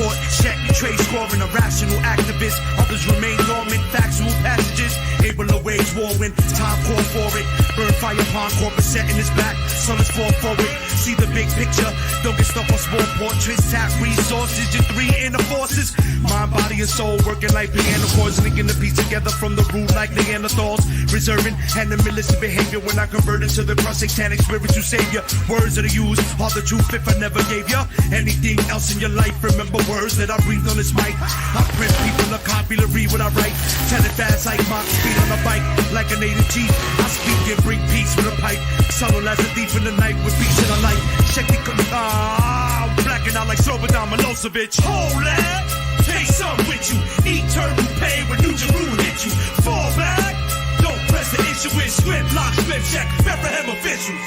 sport. Check, trade scoring, a rational activist. Others remain dormant, factual passages. Able to wage war when time call for it. Burn fire upon corporate setting his back. So let's fall forward. See the big picture. Don't get stuck on small portraits. Tap resources, your three inner forces. Mind, body, and soul working like piano chords. Linking the piece together from the root like Neanderthals. Reserving animalistic behavior when I convert into the cross satanic spiritual savior. Words that are used are the truth if I never gave ya anything else in your life. Remember words that I breathed on this mic. I print people a copy to read what I write. Tell it fast like Mach speed on a bike. Like a native chief, I speak and bring peace with a pipe. Subtle as a thief in the night with beats in a light. Check the I'm blacking out like Suburban Milosevic. Hold that, take some with you. Eternal pain when New Jerusalem hit you. Fall back, don't press the issue with script, lock, flip, check, Bethlehem officials.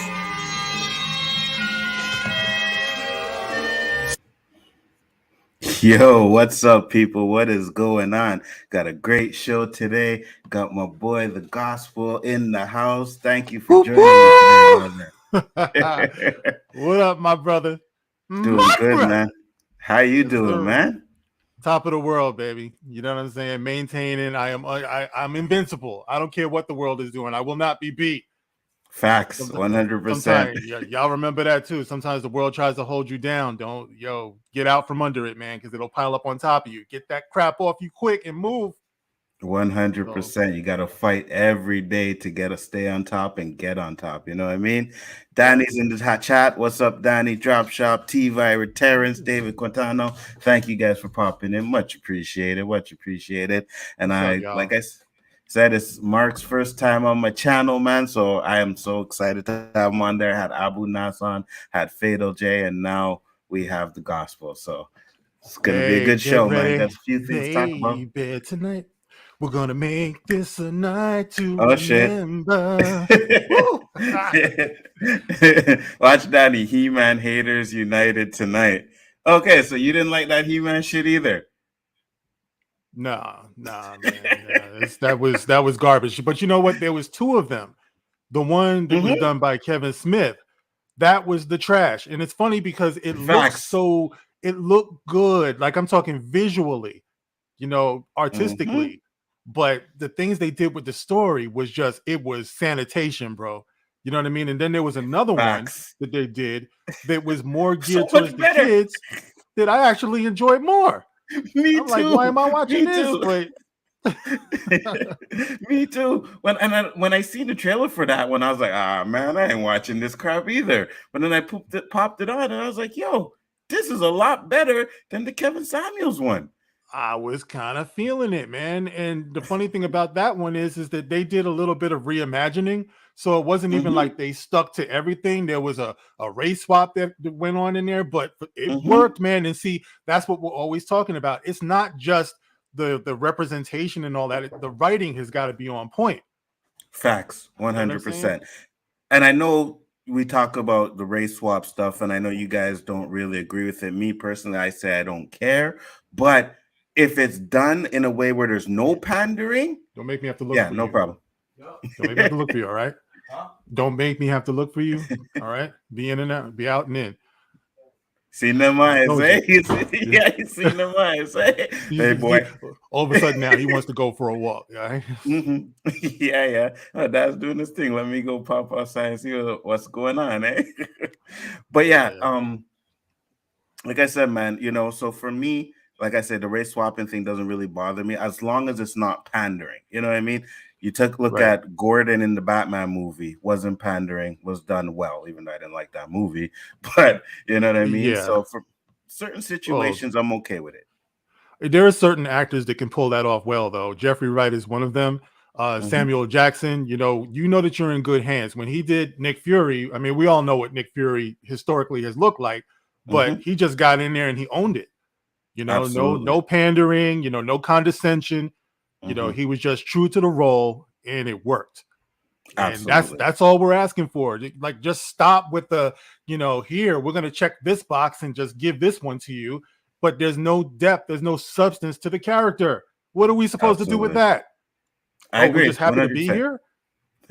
Yo, what's up, people? What is going on? Got a great show today. Got my boy, The Gospel, in the house. Thank you for joining me today, brother. What up, my brother? Doing good, man. How you doing, man? Top of the world, baby. You know what I'm saying? Maintaining. I'm invincible. I don't care what the world is doing. I will not be beat. Facts, 100%. Y'all remember that too. Sometimes the world tries to hold you down. Don't get out from under it, man, because it'll pile up on top of you. Get that crap off you quick and move. 100%. You got to fight every day to stay on top and get on top. You know what I mean? Danny's in the chat. What's up, Danny? Drop Shop, T-Vi, Terrence, David Quintano. Thank you guys for popping in. Much appreciated. Much appreciated. And like I said, it's Mark's first time on my channel, man. So I am so excited to have him on there. Had Abu Nas on, had Fatal J, and now we have The Gospel. So it's gonna be a good show, man. Got a few things to talk about. Tonight we're gonna make this a night to remember. Watch Danny. He-Man haters united tonight. Okay, so you didn't like that He-Man shit either. Nah, man. That was garbage. But you know what? There was two of them. The one that was done by Kevin Smith, that was the trash. And it's funny because it looked good. Like I'm talking visually, artistically. But the things they did with the story was it was sanitation, bro. You know what I mean? And then there was another one that they did that was more geared towards the kids that I actually enjoyed more. Me I'm too. Like, why am I watching this? Me too. When I seen the trailer for that one, I was like, man, I ain't watching this crap either. But then I popped it on, and I was like, yo, this is a lot better than the Kevin Samuels one. I was kind of feeling it, man. And the funny thing about that one is that they did a little bit of reimagining. So it wasn't even like they stuck to everything. There was a race swap that went on in there, but it worked, man. And see, that's what we're always talking about. It's not just the representation and all that. The writing has got to be on point. Facts, 100%. And I know we talk about the race swap stuff, and I know you guys don't really agree with it. Me personally, I say I don't care. But if it's done in a way where there's no pandering, don't make me have to look. Yeah, no problem. Don't make me have to look for you, all right? Don't make me have to look for you, all right? Be in and out, be out and in. See them eyes, eh? You see them eyes, eh? Hey, boy. All of a sudden now he wants to go for a walk, right? Yeah. Oh, Dad's doing this thing. Let me go pop outside and see what's going on, eh? But like I said, man, so for me, like I said, the race swapping thing doesn't really bother me as long as it's not pandering. You know what I mean? You took a look at Gordon in the Batman movie, wasn't pandering, was done well, even though I didn't like that movie. But you know what I mean? Yeah. So for certain situations, I'm okay with it. There are certain actors that can pull that off well, though. Jeffrey Wright is one of them. Samuel Jackson, you know that you're in good hands. When he did Nick Fury, I mean, we all know what Nick Fury historically has looked like, but he just got in there and he owned it. No pandering, no condescension. He was just true to the role, and it worked. Absolutely. And that's all we're asking for. Like, just stop with the, here we're gonna check this box and just give this one to you, but there's no depth, there's no substance to the character. What are we supposed to do with that? I agree. We're just happy 100%. To be here.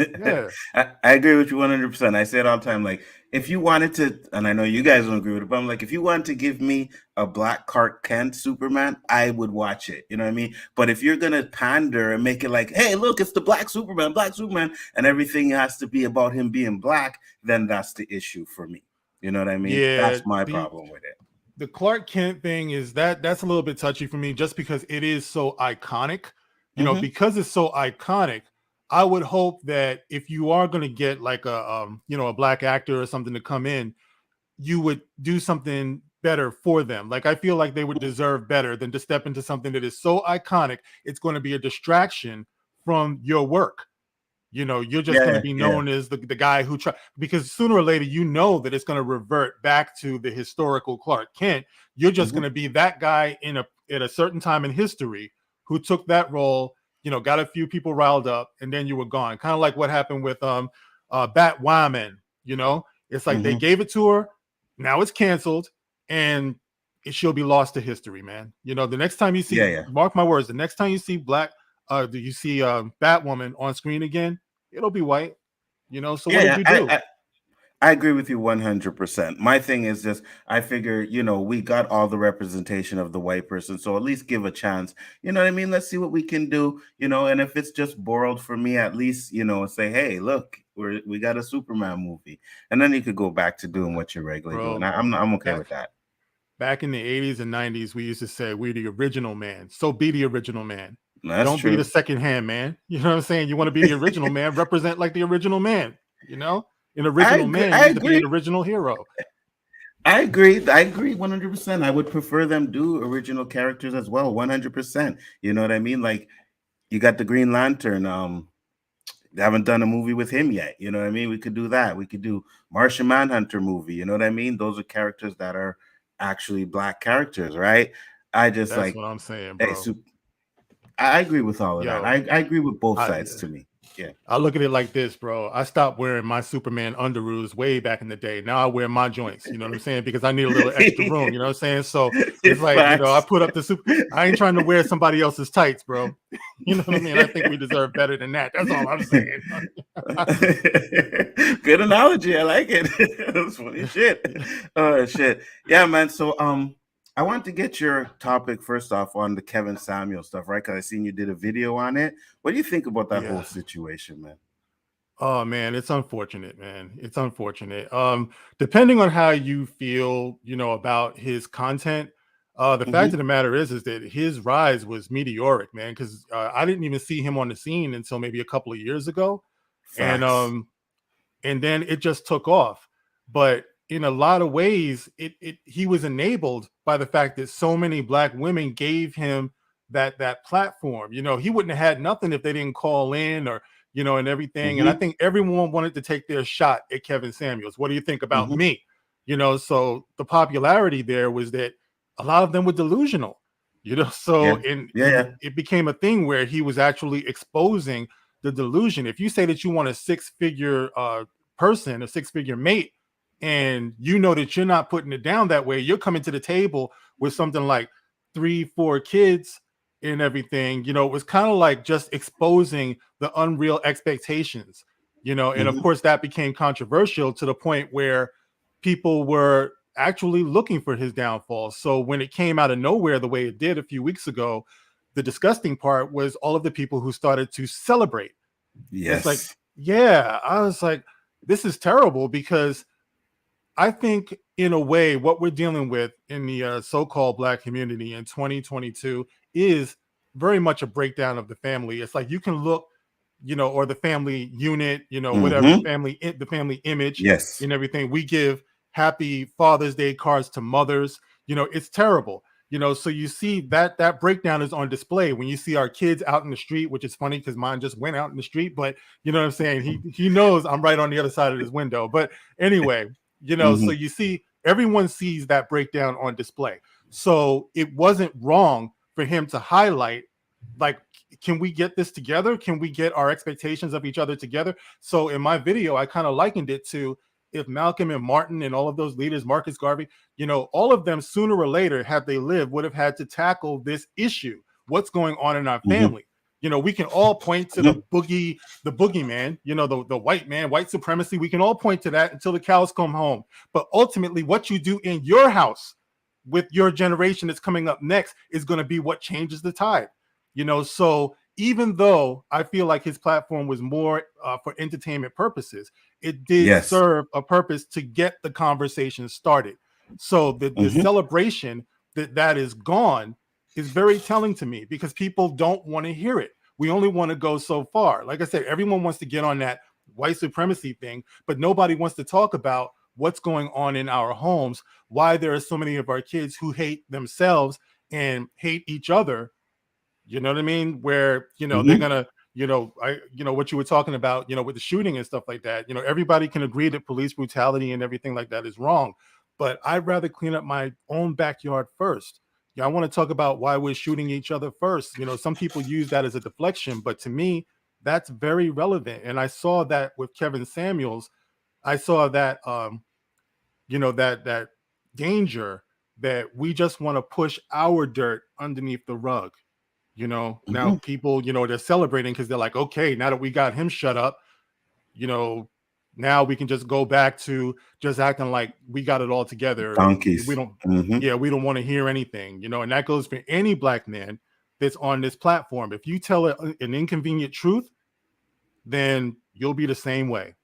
Yeah. I agree with you 100%. I say it all the time. Like, if you wanted to, and I know you guys don't agree with it, but I'm like, if you wanted to give me a black Clark Kent Superman, I would watch it. You know what I mean? But if you're gonna pander and make it like, hey, look, it's the black Superman, and everything has to be about him being black, then that's the issue for me. You know what I mean? Yeah. That's my problem with it. The Clark Kent thing is that's a little bit touchy for me, just because it is so iconic. You know, because it's so iconic, I would hope that if you are going to get like a black actor or something to come in, you would do something better for them. Like, I feel like they would deserve better than to step into something that is so iconic. It's going to be a distraction from your work. You know, you're just going to be known as the guy who tried, because sooner or later, you know that it's going to revert back to the historical Clark Kent. You're just going to be that guy at a certain time in history who took that role, you know, got a few people riled up, and then you were gone. Kind of like what happened with Batwoman. You know, it's like they gave it to her, now it's canceled, and she'll be lost to history, man. You know, the next time you see, mark my words, the next time you see do you see Batwoman on screen again, it'll be white. You know, so what did you do? I agree with you 100%. My thing is just, I figure, you know, we got all the representation of the white person, so at least give a chance. You know what I mean? Let's see what we can do, you know, and if it's just borrowed for me, at least, you know, say, hey, look, we got a Superman movie. And then you could go back to doing what you're regularly doing. I'm okay with that. Back in the 80s and 90s, we used to say, we're the original man, so be the original man. That's Don't be the second hand man. You know what I'm saying? You want to be the original man, represent like the original man, you know? An original man needs to be an original hero. I agree 100%. I would prefer them do original characters as well, 100%. You know what I mean? Like, you got the Green Lantern. They haven't done a movie with him yet. You know what I mean? We could do that. We could do Martian Manhunter movie. You know what I mean? Those are characters that are actually black characters, right? That's like what I'm saying, bro. Hey, I agree with all of that. I agree with both sides to me. Yeah. I look at it like this, bro. I stopped wearing my Superman underoos way back in the day. Now I wear my joints, you know what I'm saying? Because I need a little extra room, you know what I'm saying? So it's like, you know, I put up I ain't trying to wear somebody else's tights, bro. You know what I mean? I think we deserve better than that. That's all I'm saying. Good analogy. I like it. That's funny shit. Oh shit. Yeah, man. So I want to get your topic first off on the Kevin Samuel stuff, right? Because I seen you did a video on it. What do you think about that whole situation, man? Oh man, it's unfortunate, man. It's unfortunate. Depending on how you feel, you know, about his content, the fact of the matter is that his rise was meteoric, man. Because I didn't even see him on the scene until maybe a couple of years ago, and then it just took off. But in a lot of ways, he was enabled by the fact that so many black women gave him that platform. You know, he wouldn't have had nothing if they didn't call in or, you know, and everything. And I think everyone wanted to take their shot at Kevin Samuels. What do you think about me? You know, so the popularity there was that a lot of them were delusional, you know, so it became a thing where he was actually exposing the delusion. If you say that you want a six-figure person, a six-figure mate, and you know that you're not putting it down that way, you're coming to the table with something like 3-4 kids and everything, you know, it was kind of like just exposing the unreal expectations, you know, and of course that became controversial to the point where people were actually looking for his downfall. So when it came out of nowhere the way it did a few weeks ago, the disgusting part was all of the people who started to celebrate. It's like, I was like, this is terrible, because I think in a way what we're dealing with in the so-called black community in 2022 is very much a breakdown of the family. It's like you can look, you know, or the family unit, you know, whatever, the family image and everything. We give happy Father's Day cards to mothers. You know, it's terrible. You know, so you see that breakdown is on display when you see our kids out in the street, which is funny because mine just went out in the street, but you know what I'm saying? He knows I'm right on the other side of his window. But anyway, you know, so you see, everyone sees that breakdown on display. So it wasn't wrong for him to highlight, like, can we get this together? Can we get our expectations of each other together? So in my video, I kind of likened it to if Malcolm and Martin and all of those leaders, Marcus Garvey, you know, all of them sooner or later, had they lived, would have had to tackle this issue. What's going on in our family? We can all point to the boogeyman, the white man, white supremacy. We can all point to that until the cows come home. But ultimately, what you do in your house with your generation that's coming up next is going to be what changes the tide. So even though I feel like his platform was more for entertainment purposes, it did serve a purpose to get the conversation started. So the celebration that is gone is very telling to me, because people don't want to hear it. We only want to go so far. Like I said, everyone wants to get on that white supremacy thing, but nobody wants to talk about what's going on in our homes, why there are so many of our kids who hate themselves and hate each other. You know what I mean? Where, they're gonna, what you were talking about, with the shooting and stuff like that. Everybody can agree that police brutality and everything like that is wrong, but I'd rather clean up my own backyard first. I want to talk about why we're shooting each other first. Some people use that as a deflection, but to me, that's very relevant. And I saw that with Kevin Samuels. I saw that, that danger that we just want to push our dirt underneath the rug. Now people, they're celebrating because they're like, okay, now that we got him shut up, now we can just go back to just acting like we got it all together. Donkeys. We don't, we don't want to hear anything, and that goes for any black man that's on this platform. If you tell an inconvenient truth, then you'll be the same way.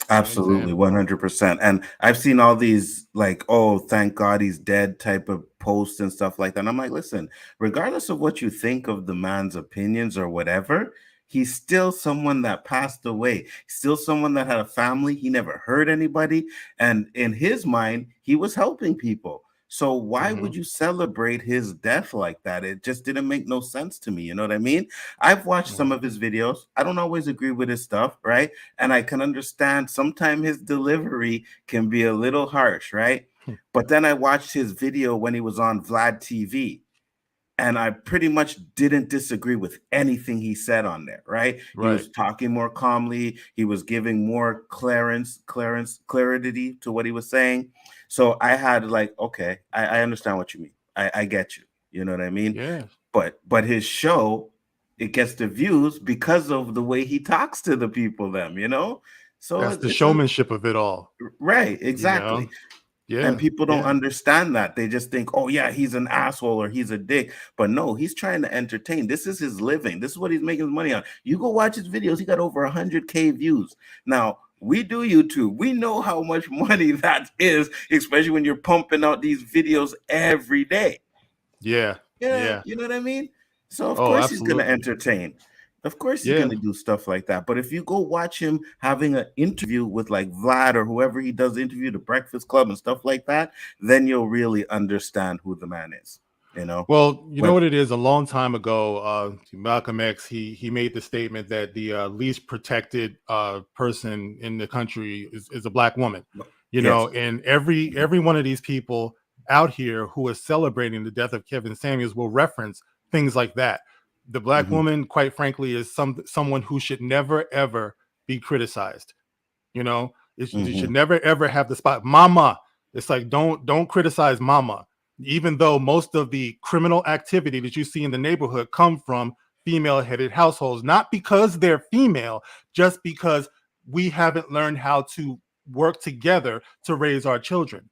Absolutely, 100%. And I've seen all these like, oh, thank God he's dead type of posts and stuff like that. And I'm like, listen, regardless of what you think of the man's opinions or whatever, he's still someone that passed away. Still someone that had a family. He never hurt anybody. And in his mind, he was helping people. So why would you celebrate his death like that? It just didn't make no sense to me. You know what I mean? I've watched some of his videos. I don't always agree with his stuff, right? And I can understand sometimes his delivery can be a little harsh, right? But then I watched his video when he was on Vlad TV. And I pretty much didn't disagree with anything he said on there, right? He was talking more calmly. He was giving more clarity to what he was saying. So I had like, okay, I understand what you mean. I get you. You know what I mean? Yeah. But his show, it gets the views because of the way he talks to the people, So that's the showmanship of it all. Right, exactly. Yeah. And people don't understand that. They just think, oh, yeah, he's an asshole or he's a dick. But no, he's trying to entertain. This is his living. This is what he's making his money on. You go watch his videos. He got over 100K views. Now, we do YouTube. We know how much money that is, especially when you're pumping out these videos every day. Yeah. You know what I mean? So, of course, he's going to entertain. Of course he's going to do stuff like that. But if you go watch him having an interview with like Vlad or whoever he does the interview, the Breakfast Club and stuff like that, then you'll really understand who the man is. Well, you know what it is? A long time ago, Malcolm X, he made the statement that the least protected person in the country is a black woman. And every one of these people out here who is celebrating the death of Kevin Samuels will reference things like that. The black woman, quite frankly, is someone who should never ever be criticized. You should never ever have the spot. Mama, it's like don't criticize mama, even though most of the criminal activity that you see in the neighborhood come from female-headed households, not because they're female, just because we haven't learned how to work together to raise our children.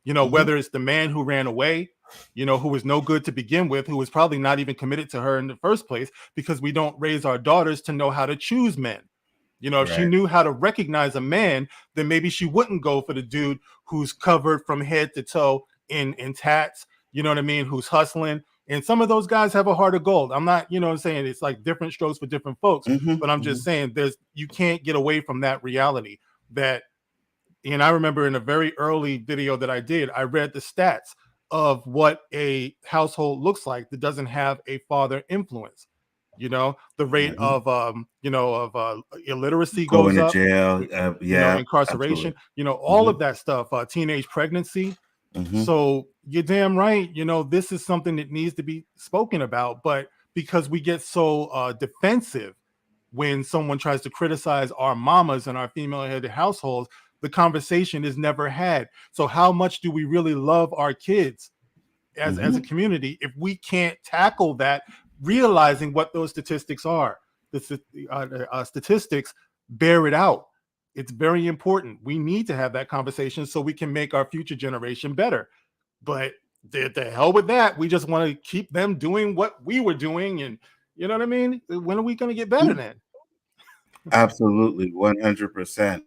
Whether it's the man who ran away, who was no good to begin with, who was probably not even committed to her in the first place, because we don't raise our daughters to know how to choose men. If she knew how to recognize a man, then maybe she wouldn't go for the dude who's covered from head to toe in tats, you know what I mean, who's hustling. And some of those guys have a heart of gold. I'm not, saying it's like different strokes for different folks, but I'm just saying you can't get away from that reality and I remember in a very early video that I did, I read the stats of what a household looks like that doesn't have a father influence. The rate of illiteracy goes up, jail, incarceration, all of that stuff, teenage pregnancy. So you're damn right. This is something that needs to be spoken about, but because we get so defensive when someone tries to criticize our mamas and our female-headed households, the conversation is never had. So how much do we really love our kids as a community if we can't tackle that realizing what those statistics are. The statistics bear it out. It's very important. We need to have that conversation so we can make our future generation better. But the hell with that. We just want to keep them doing what we were doing. And you know what I mean? When are we going to get better then? Absolutely, 100%.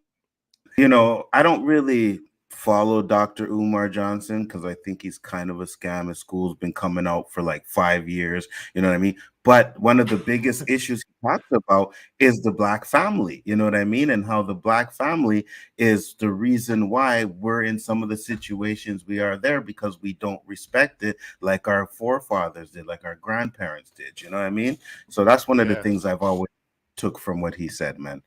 You know, I don't really follow Dr. Umar Johnson because I think he's kind of a scam. His school's been coming out for like 5 years. You know what I mean? But one of the biggest issues he talks about is the Black family. You know what I mean? And how the Black family is the reason why we're in some of the situations we are there, because we don't respect it like our forefathers did, like our grandparents did. You know what I mean? So that's one of the things I've always took from what he said, man.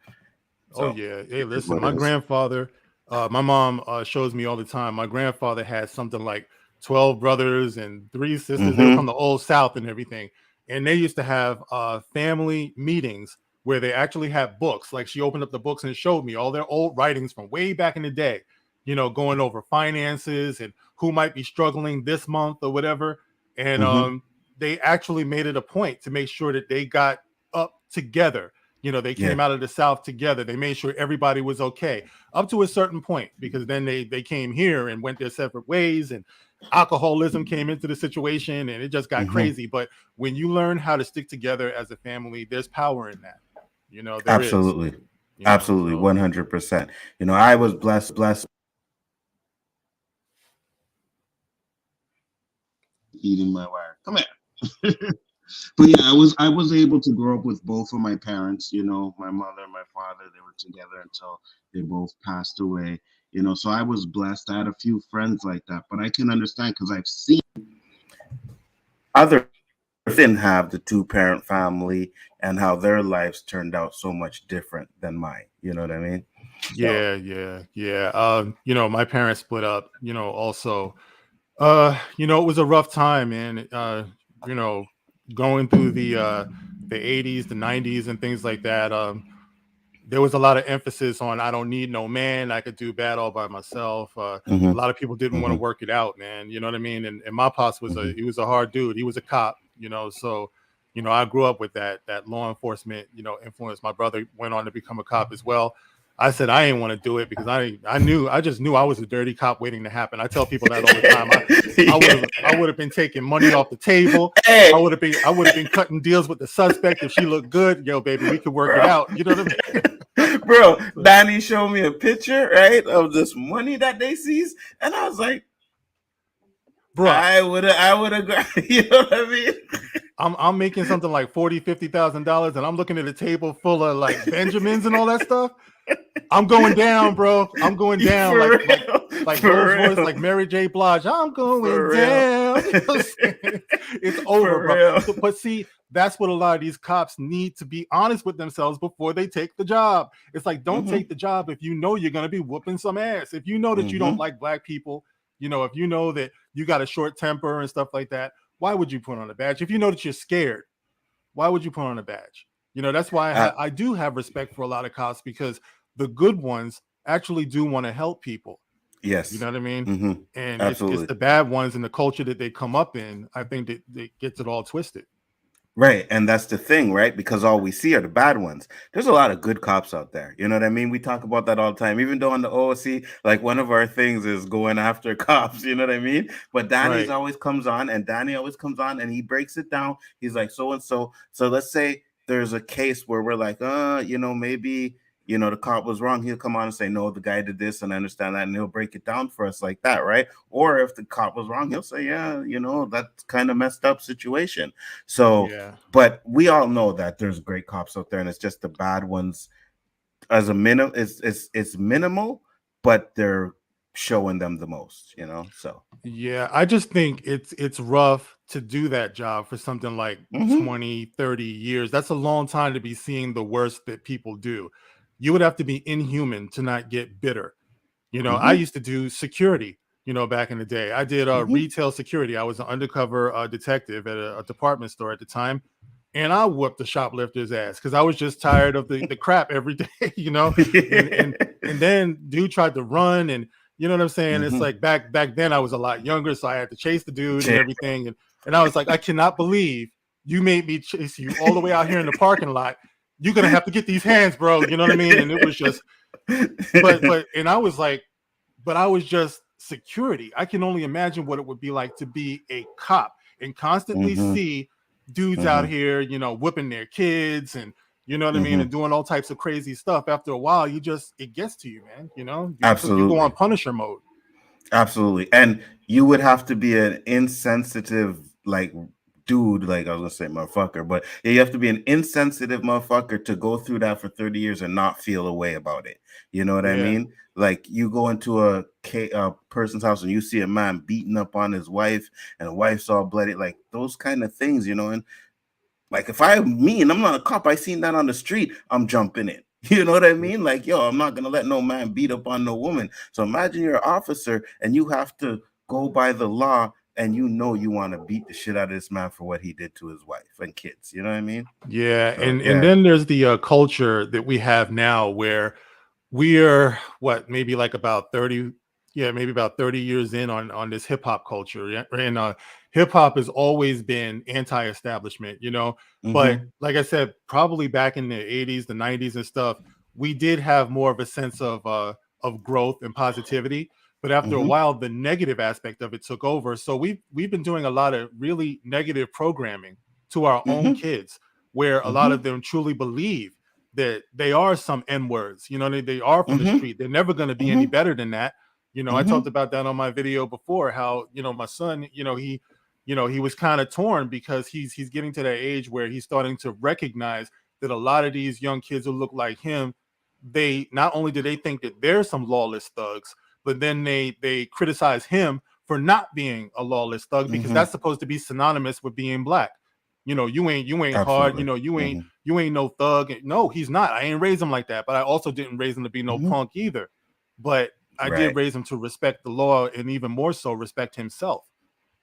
So, hey, listen, my grandfather, my mom shows me all the time. My grandfather had something like 12 brothers and 3 sisters. They were from the old South and everything. And they used to have family meetings where they actually had books. Like, she opened up the books and showed me all their old writings from way back in the day, you know, going over finances and who might be struggling this month or whatever. And they actually made it a point to make sure that they got up together. You know, they came out of the South together. They made sure everybody was okay up to a certain point, because then they came here and went their separate ways, and alcoholism came into the situation, and it just got crazy. But when you learn how to stick together as a family, there's power in that. You know, there absolutely. is. Absolutely, 100%. You know, I was blessed. Eating my wire. Come here. But yeah, I was able to grow up with both of my parents. You know, my mother and my father, they were together until they both passed away. You know, so I was blessed. I had a few friends like that, but I can understand because I've seen other didn't have the 2-parent family and how their lives turned out so much different than mine. You know what I mean? Yeah. You know, my parents split up. You know, also, you know, it was a rough time, man. You know, going through the 80s, the 90s, and things like that. There was a lot of emphasis on, I don't need no man. I could do bad all by myself. A lot of people didn't want to work it out, man. You know what I mean? And my pops was he was a hard dude. He was a cop, you know. So, you know, I grew up with that law enforcement, you know, influence. My brother went on to become a cop as well. I said I didn't want to do it because I just knew I was a dirty cop waiting to happen. I tell people that all the time. I would have been taking money off the table. Hey. I would have been cutting deals with the suspect if she looked good. Yo, baby, we could work it out. You know what I mean? Bro, Danny showed me a picture, right, of this money that they seized, and I was like, bro, I would have, you know what I mean? I'm making something like $40,000-$50,000, and I'm looking at a table full of like Benjamins and all that stuff. I'm going down, bro. I'm going down like Rolls Royce, like Mary J. Blige. I'm going down. It's over, bro. But see, that's what a lot of these cops need to be honest with themselves before they take the job. It's like, don't take the job if you know you're going to be whooping some ass. If you know that you don't like Black people, you know, if you know that you got a short temper and stuff like that, why would you put on a badge? If you know that you're scared, why would you put on a badge? You know, that's why I do have respect for a lot of cops, because the good ones actually do want to help people. Yes. You know what I mean? And it's the bad ones and the culture that they come up in, I think that it gets it all twisted. Right. And that's the thing, right? Because all we see are the bad ones. There's a lot of good cops out there. You know what I mean? We talk about that all the time. Even though on the OOC, like, one of our things is going after cops. You know what I mean? But Danny always comes on, and he breaks it down. He's like, so and so. So let's say there's a case where we're like, you know, maybe, you know, the cop was wrong. He'll come on and say, no, the guy did this, and I understand that, and he'll break it down for us like that, right? Or if the cop was wrong, he'll say, yeah, you know, that's kind of messed up situation. So, but we all know that there's great cops out there, and it's just the bad ones as a minimum. It's minimal, but they're showing them the most, you know. So yeah, I just think it's rough to do that job for something like 20, 30 years. That's a long time to be seeing the worst that people do. You would have to be inhuman to not get bitter. You know, I used to do security, you know, back in the day. I did retail security. I was an undercover detective at a department store at the time. And I whooped the shoplifter's ass because I was just tired of the crap every day, you know. And then dude tried to run, and you know what I'm saying? It's like back then I was a lot younger, so I had to chase the dude and everything. And I was like, I cannot believe You made me chase you all the way out here in the parking lot. You're gonna have to get these hands, bro. You know what I mean? And it was just, and I was like, but I was just security. I can only imagine what it would be like to be a cop and constantly see dudes out here, you know, whipping their kids and, you know what I mean, and doing all types of crazy stuff. After a while, it gets to you, man. You know, you go on Punisher mode. Absolutely. And you would have to be an insensitive, like, dude, like I was gonna say motherfucker, but you have to be an insensitive motherfucker to go through that for 30 years and not feel a way about it. You know what I mean? Like, you go into a person's house and you see a man beating up on his wife and the wife's all bloody, like those kind of things, you know. And like, if I'm not a cop, I seen that on the street, I'm jumping in. You know what I mean? Like, yo, I'm not gonna let no man beat up on no woman. So imagine you're an officer and you have to go by the law, and you know you want to beat the shit out of this man for what he did to his wife and kids. You know what I mean? Yeah, so, and then there's the culture that we have now where we're maybe like about 30 years in on this hip hop culture. And hip hop has always been anti-establishment, you know. But like I said, probably back in the 80s, the 90s and stuff, we did have more of a sense of growth and positivity. But after a while, the negative aspect of it took over. So we've been doing a lot of really negative programming to our own kids, where a lot of them truly believe that they are some N-words. You know, they are from the street. They're never going to be any better than that. You know, I talked about that on my video before, how, you know, my son, he was kind of torn because he's getting to that age where he's starting to recognize that a lot of these young kids who look like him, they not only do they think that they're some lawless thugs, but then they criticize him for not being a lawless thug, because that's supposed to be synonymous with being black. You know, you ain't Absolutely. Hard. You know, you ain't no thug. No, he's not. I ain't raised him like that, but I also didn't raise him to be no punk either. But I did raise him to respect the law, and even more so respect himself.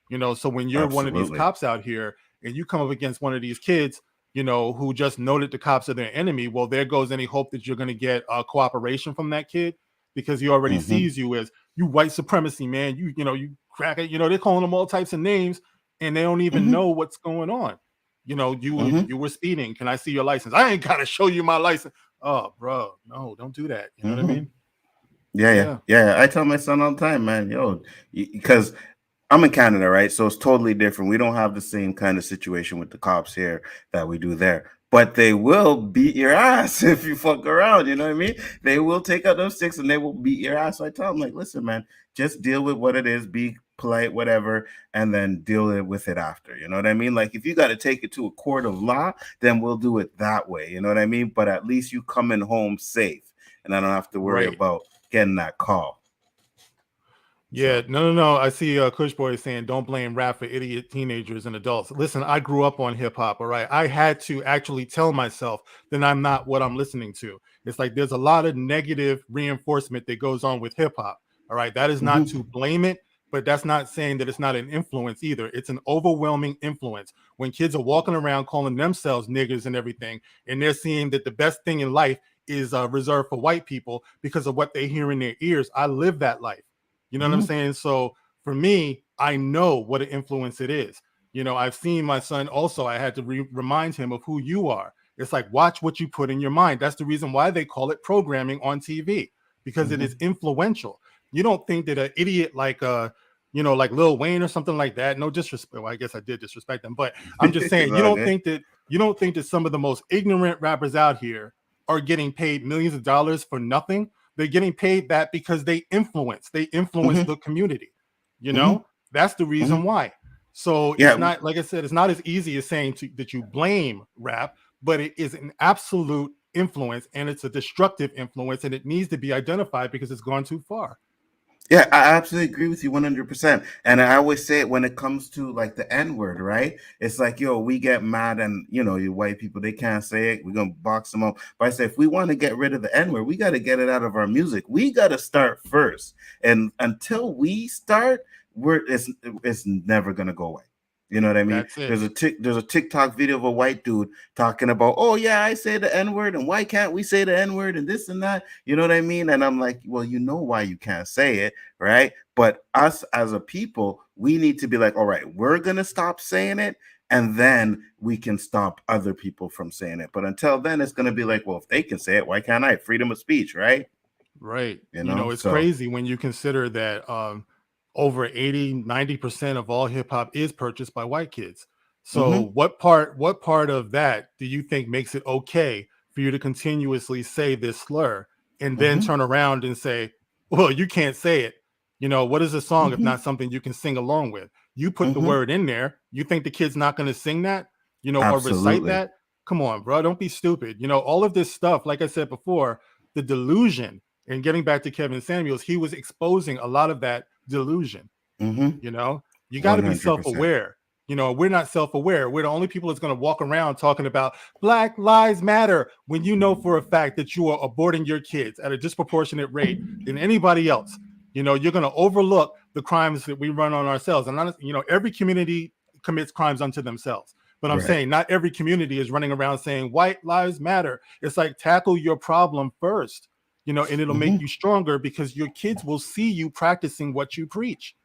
You know, so when you're one of these cops out here and you come up against one of these kids, you know, who just know that the cops are their enemy, well, there goes any hope that you're going to get cooperation from that kid, because he already sees you as you white supremacy, man. You know, you crack it. You know, they're calling them all types of names, and they don't even know what's going on. You know, you were speeding. Can I see your license? I ain't gotta show you my license. Oh, bro, no, don't do that. You know what I mean? Yeah. I tell my son all the time, man, yo, because I'm in Canada, right? So it's totally different. We don't have the same kind of situation with the cops here that we do there. But they will beat your ass if you fuck around. You know what I mean? They will take out those sticks and they will beat your ass. So I tell them, like, listen, man, just deal with what it is, be polite, whatever, and then deal with it after. You know what I mean? Like, if you got to take it to a court of law, then we'll do it that way. You know what I mean? But at least you coming home safe, and I don't have to worry about getting that call. Yeah, no. I see Kush Boy saying, don't blame rap for idiot teenagers and adults. Listen, I grew up on hip hop, all right? I had to actually tell myself that I'm not what I'm listening to. It's like there's a lot of negative reinforcement that goes on with hip hop, all right? That is not to blame it, but that's not saying that it's not an influence either. It's an overwhelming influence. When kids are walking around calling themselves niggers and everything, and they're seeing that the best thing in life is reserved for white people because of what they hear in their ears. I live that life. You know what I'm saying? So for me, I know what an influence it is. You know, I've seen my son also. I had to remind him of who you are. It's like, watch what you put in your mind. That's the reason why they call it programming on TV, because it is influential. You don't think that an idiot like, like Lil Wayne or something like that. No disrespect. Well, I guess I did disrespect them, but I'm just saying, you don't think that some of the most ignorant rappers out here are getting paid millions of dollars for nothing. They're getting paid that because they influence the community. You know, that's the reason why. So it's not, like I said, it's not as easy as saying that you blame rap, but it is an absolute influence, and it's a destructive influence, and it needs to be identified because it's gone too far. Yeah, I absolutely agree with you 100%. And I always say it when it comes to like the N-word, right? It's like, yo, we get mad and, you know, you white people, they can't say it. We're going to box them up. But I say, if we want to get rid of the N-word, we got to get it out of our music. We got to start first. And until we start, it's never going to go away. You know what I mean? There's a TikTok video of a white dude talking about, oh yeah, I say the N-word, and why can't we say the N-word and this and that? You know what I mean? And I'm like, well, you know why you can't say it, right? But us as a people, we need to be like, all right, we're gonna stop saying it, and then we can stop other people from saying it. But until then, it's going to be like, well, if they can say it, why can't I? Freedom of speech, right? Right. You know, It's so crazy when you consider that over 80-90% of all hip hop is purchased by white kids. So what part of that do you think makes it okay for you to continuously say this slur and then turn around and say, well, you can't say it? What is a song if not something you can sing along with? You put the word in there. You think the kid's not going to sing that, or recite absolutely. that? Come on, bro. Don't be stupid. All of this stuff, like I said before, the delusion, and getting back to Kevin Samuels, he was exposing a lot of that delusion. You got to be 100%. self-aware. We're not self-aware. We're the only people that's going to walk around talking about Black Lives Matter when you know for a fact that you are aborting your kids at a disproportionate rate than anybody else. You're going to overlook the crimes that we run on ourselves. And, every community commits crimes unto themselves. But I'm saying not every community is running around saying white lives matter. It's like, tackle your problem first, and it'll make you stronger, because your kids will see you practicing what you preach.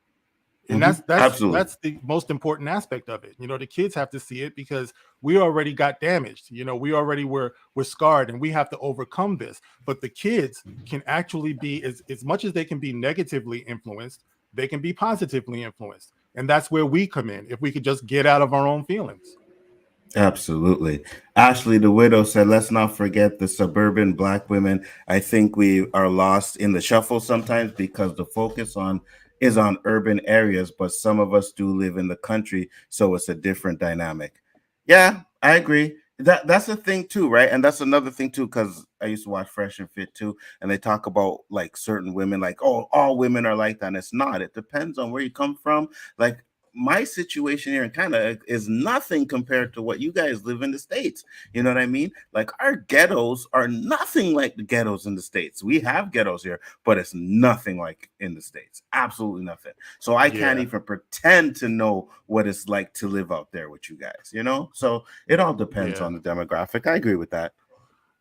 And that's the most important aspect of it. The kids have to see it, because we already got damaged. We already were scarred, and we have to overcome this. But the kids can actually be, as much as they can be negatively influenced, they can be positively influenced. And that's where we come in, if we could just get out of our own feelings. Absolutely. Ashley the Widow said, let's not forget the suburban Black women. I think we are lost in the shuffle sometimes because the focus is on urban areas, but some of us do live in the country, so it's a different dynamic. Yeah, I agree. That's the thing too, right? And that's another thing too, because I used to watch Fresh and Fit too, and they talk about like certain women, like, oh, all women are like that. And it's not. It depends on where you come from. Like, my situation here in Canada is nothing compared to what you guys live in the States. You know what I mean? Like, our ghettos are nothing like the ghettos in the States. We have ghettos here, but it's nothing like in the States. Absolutely nothing. So I can't even pretend to know what it's like to live out there with you guys, So it all depends on the demographic. I agree with that.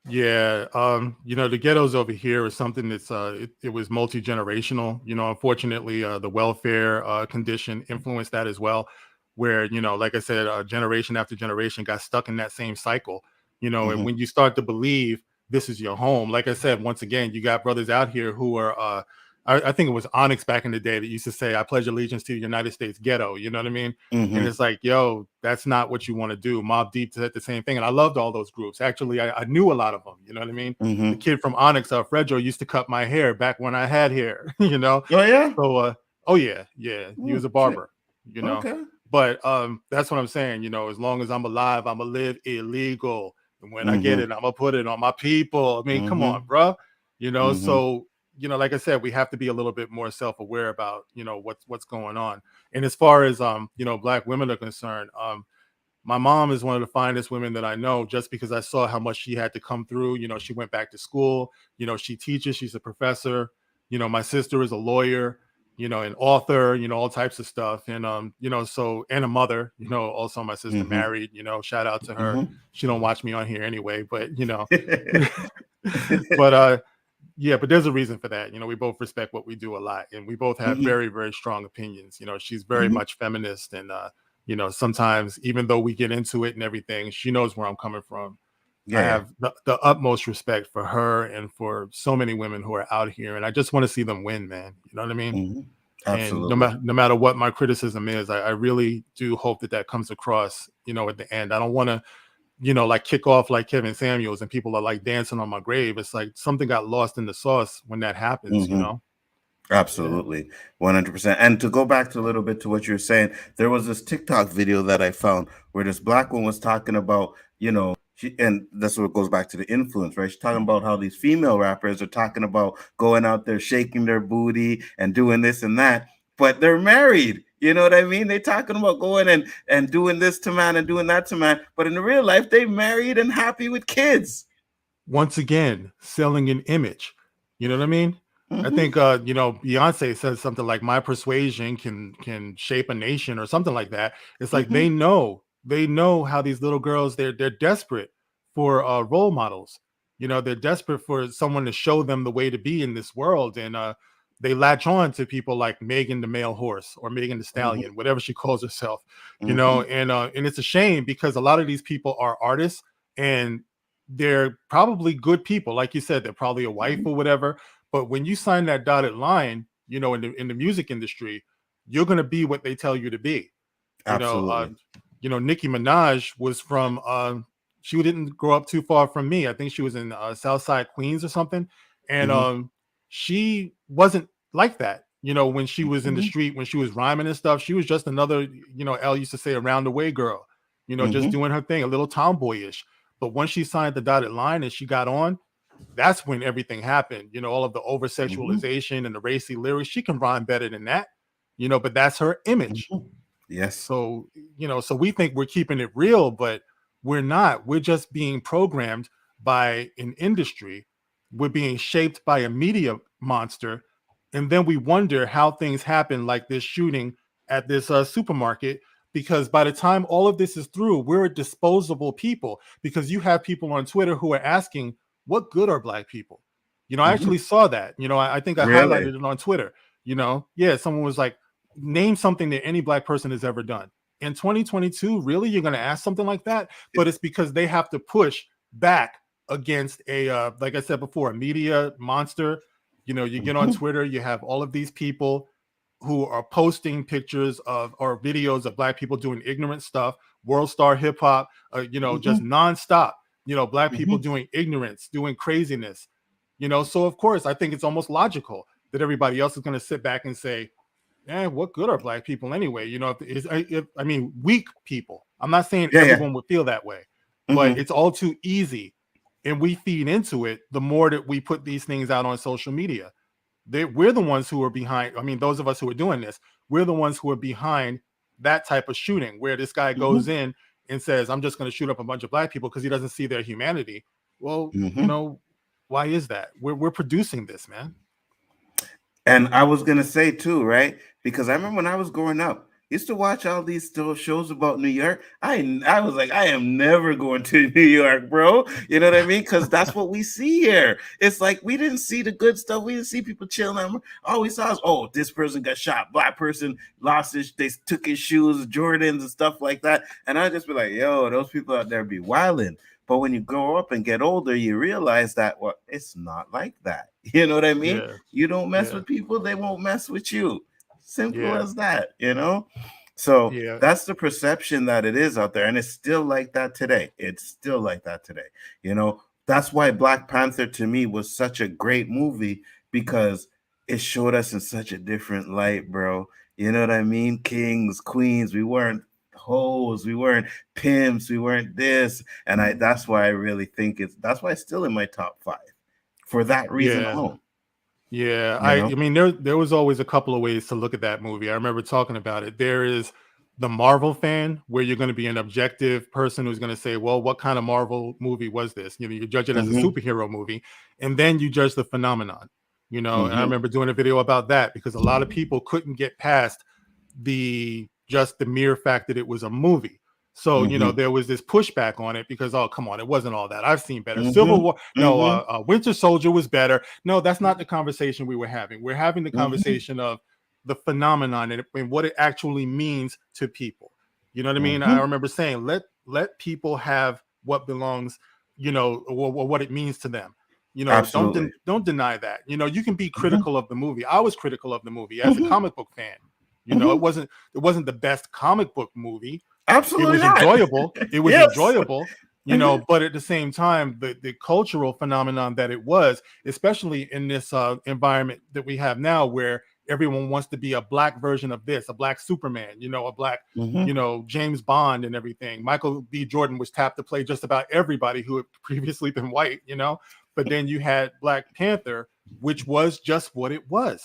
Yeah, the ghettos over here is something that's it was multi-generational. Unfortunately, the welfare condition influenced that as well, where like I said, generation after generation got stuck in that same cycle. And when you start to believe this is your home, like I said, once again, you got brothers out here who are I think it was Onyx back in the day that used to say, I pledge allegiance to the United States ghetto. You know what I mean? And it's like, yo, that's not what you want to do. Mobb Deep said the same thing. And I loved all those groups. Actually, I knew a lot of them. You know what I mean? The kid from Onyx, Fredro, used to cut my hair back when I had hair, Oh, yeah? So, yeah. He was a barber, Okay. But that's what I'm saying. As long as I'm alive, I'm going to live illegal. And when I get it, I'm going to put it on my people. I mean, come on, bro. So, like I said, we have to be a little bit more self-aware about, what's going on. And as far as, Black women are concerned, my mom is one of the finest women that I know, just because I saw how much she had to come through. She went back to school, she teaches, she's a professor. My sister is a lawyer, an author, all types of stuff. And, so, and a mother, also my sister married, shout out to her. She don't watch me on here anyway, but, but, yeah, but there's a reason for that. We both respect what we do a lot, and we both have very, very strong opinions. She's very much feminist, and sometimes, even though we get into it and everything, she knows where I'm coming from. I have the utmost respect for her and for so many women who are out here, and I just want to see them win, man. You know what I mean? Absolutely. And no matter what my criticism is, I really do hope that comes across. At the end, I don't want to, like kick off like Kevin Samuels and people are like dancing on my grave. It's like something got lost in the sauce when that happens, Absolutely. 100%. And to go back to a little bit to what you're saying, there was this TikTok video that I found where this Black one was talking about, and that's what goes back to the influence, right? She's talking about how these female rappers are talking about going out there, shaking their booty and doing this and that, but they're married. You know what I mean? They're talking about going and doing this to man and doing that to man. But in the real life, they married and happy with kids. Once again, selling an image. You know what I mean? I think, Beyonce says something like, my persuasion can shape a nation or something like that. It's like they know how these little girls, they're desperate for role models. They're desperate for someone to show them the way to be in this world. And they latch on to people like Megan the Male Horse or Megan the Stallion, whatever she calls herself, you know, and it's a shame because a lot of these people are artists and they're probably good people. Like you said, they're probably a wife or whatever. But when you sign that dotted line, you know, in the music industry, you're going to be what they tell you to be. Absolutely. Nicki Minaj was from, she didn't grow up too far from me. I think she was in Southside Queens or something. And she wasn't like that. You know, when she was in the street, when she was rhyming and stuff, she was just another, you know, Elle used to say around the way girl, you know, just doing her thing, a little tomboyish. But once she signed the dotted line and she got on, that's when everything happened. You know, all of the over sexualization and the racy lyrics, she can rhyme better than that, you know, but that's her image. Yes. So, you know, so we think we're keeping it real, but we're not. We're just being programmed by an industry. We're being shaped by a media monster. And then we wonder how things happen, like this shooting at this supermarket, because by the time all of this is through, we're a disposable people, because you have people on Twitter who are asking, what good are Black people? You know, I actually saw that. You know, I think I highlighted it on Twitter. You know, yeah, someone was like, name something that any Black person has ever done. In 2022, really? You're going to ask something like that? But it's because they have to push back against a, like I said before, a media monster. You know, you get on Twitter, you have all of these people who are posting pictures of or videos of Black people doing ignorant stuff, world star hip hop, you know, just nonstop, you know, Black people doing ignorance, doing craziness, you know. So, of course, I think it's almost logical that everybody else is going to sit back and say, what good are Black people anyway? You know, I mean, weak people. I'm not saying everyone would feel that way, but it's all too easy. And we feed into it the more that we put these things out on social media. We're the ones who are behind. I mean, those of us who are doing this, we're the ones who are behind that type of shooting, where this guy goes in and says, I'm just going to shoot up a bunch of Black people because he doesn't see their humanity. Well, you know, why is that? We're producing this, man. And I was going to say too, right? Because I remember when I was growing up, used to watch all these shows about New York. I was like, I am never going to New York, bro. You know what I mean? Because that's what we see here. It's like we didn't see the good stuff. We didn't see people chilling. All we saw is, oh, this person got shot. Black person lost they took his shoes, Jordans and stuff like that. And I just be like, yo, those people out there be wilding. But when you grow up and get older, you realize that, well, it's not like that. You know what I mean? Yeah. You don't mess with people, they won't mess with you. Simple as that, you know? So that's the perception that it is out there. And it's still like that today. It's still like that today. You know, that's why Black Panther to me was such a great movie, because it showed us in such a different light, bro. You know what I mean? Kings, queens, we weren't hoes, we weren't pimps, we weren't this. And that's why I really think that's why it's still in my top 5 for that reason alone. Yeah, I mean, there was always a couple of ways to look at that movie. I remember talking about it. There is the Marvel fan, where you're going to be an objective person who's going to say, well, what kind of Marvel movie was this? You know, you judge it as a superhero movie, and then you judge the phenomenon, you know. And I remember doing a video about that, because a lot of people couldn't get past just the mere fact that it was a movie. So, you know, there was this pushback on it because, oh, come on, it wasn't all that. I've seen better. Civil War, no, Winter Soldier was better. No, that's not the conversation we were having. We're having the conversation of the phenomenon and what it actually means to people. You know what I mean? I remember saying, let people have what belongs, you know, or what it means to them. You know, don't deny that. You know, you can be critical of the movie. I was critical of the movie as a comic book fan. You know, it wasn't the best comic book movie. Absolutely, it was enjoyable. It was enjoyable, you know. But at the same time, the cultural phenomenon that it was, especially in this environment that we have now, where everyone wants to be a Black version of this, a Black Superman, you know, a Black, you know, James Bond and everything. Michael B. Jordan was tapped to play just about everybody who had previously been white, you know. But then you had Black Panther, which was just what it was.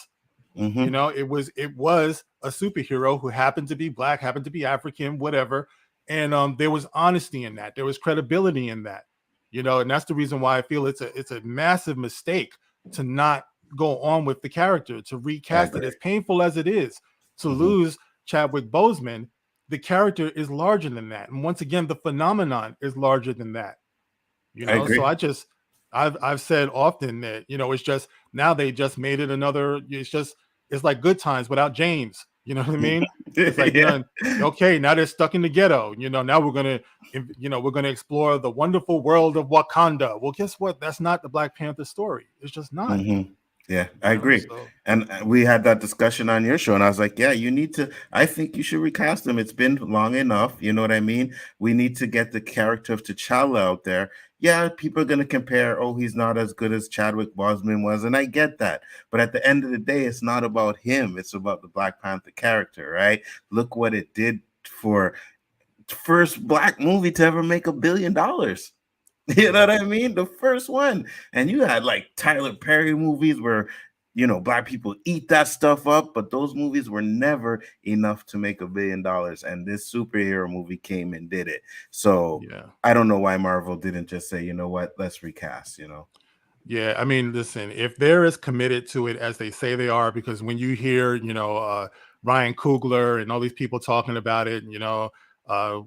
You know, it was a superhero who happened to be Black, happened to be African, whatever. And there was honesty in that. There was credibility in that, you know, and that's the reason why I feel it's a massive mistake to not go on with the character, to recast it. As painful as it is to lose Chadwick Boseman, the character is larger than that. And once again, the phenomenon is larger than that. You know, so I've said often that, you know, it's just Now they just made it another. It's like Good Times without James. You know what I mean? It's like, Yeah. Okay, now they're stuck in the ghetto. Now we're gonna explore the wonderful world of Wakanda. Well, guess what? That's not the Black Panther story. It's just not. Yeah, I agree. So And we had that discussion on your show, and I was like, yeah, I think you should recast him. It's been long enough. You know what I mean? We need to get the character of T'Challa out there. Yeah, people are going to compare, oh, he's not as good as Chadwick Boseman was, and I get that. But at the end of the day, it's not about him. It's about the Black Panther character, right? Look what it did for the first Black movie to ever make $1 billion. You know what I mean? The first one. And you had like Tyler Perry movies where, Black people eat that stuff up, but those movies were never enough to make $1 billion. And this superhero movie came and did it. So I don't know why Marvel didn't just say, you know what, let's recast, Yeah, I mean, listen, if they're as committed to it as they say they are, because when you hear, Ryan Coogler and all these people talking about it,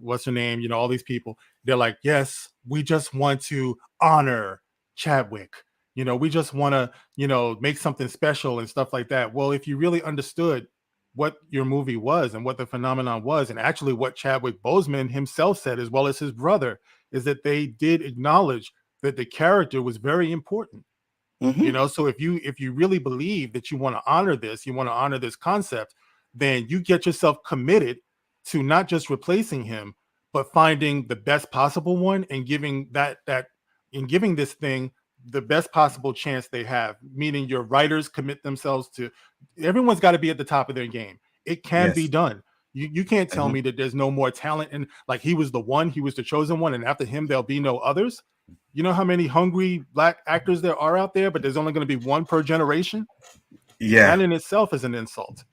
what's her name, all these people, they're like, yes, we just want to honor Chadwick. We just want to, make something special and stuff like that. Well, if you really understood what your movie was and what the phenomenon was, and actually what Chadwick Boseman himself said, as well as his brother, is that they did acknowledge that the character was very important. So if you really believe that you want to honor this concept, then you get yourself committed to not just replacing him, but finding the best possible one and giving giving this thing the best possible chance they have. Meaning your writers commit themselves to, everyone's got to be at the top of their game. It can be done. You can't tell me that there's no more talent, and like he was the chosen one, and after him there'll be no others. You know how many hungry Black actors there are out there, but there's only going to be one per generation? Yeah. That in itself is an insult.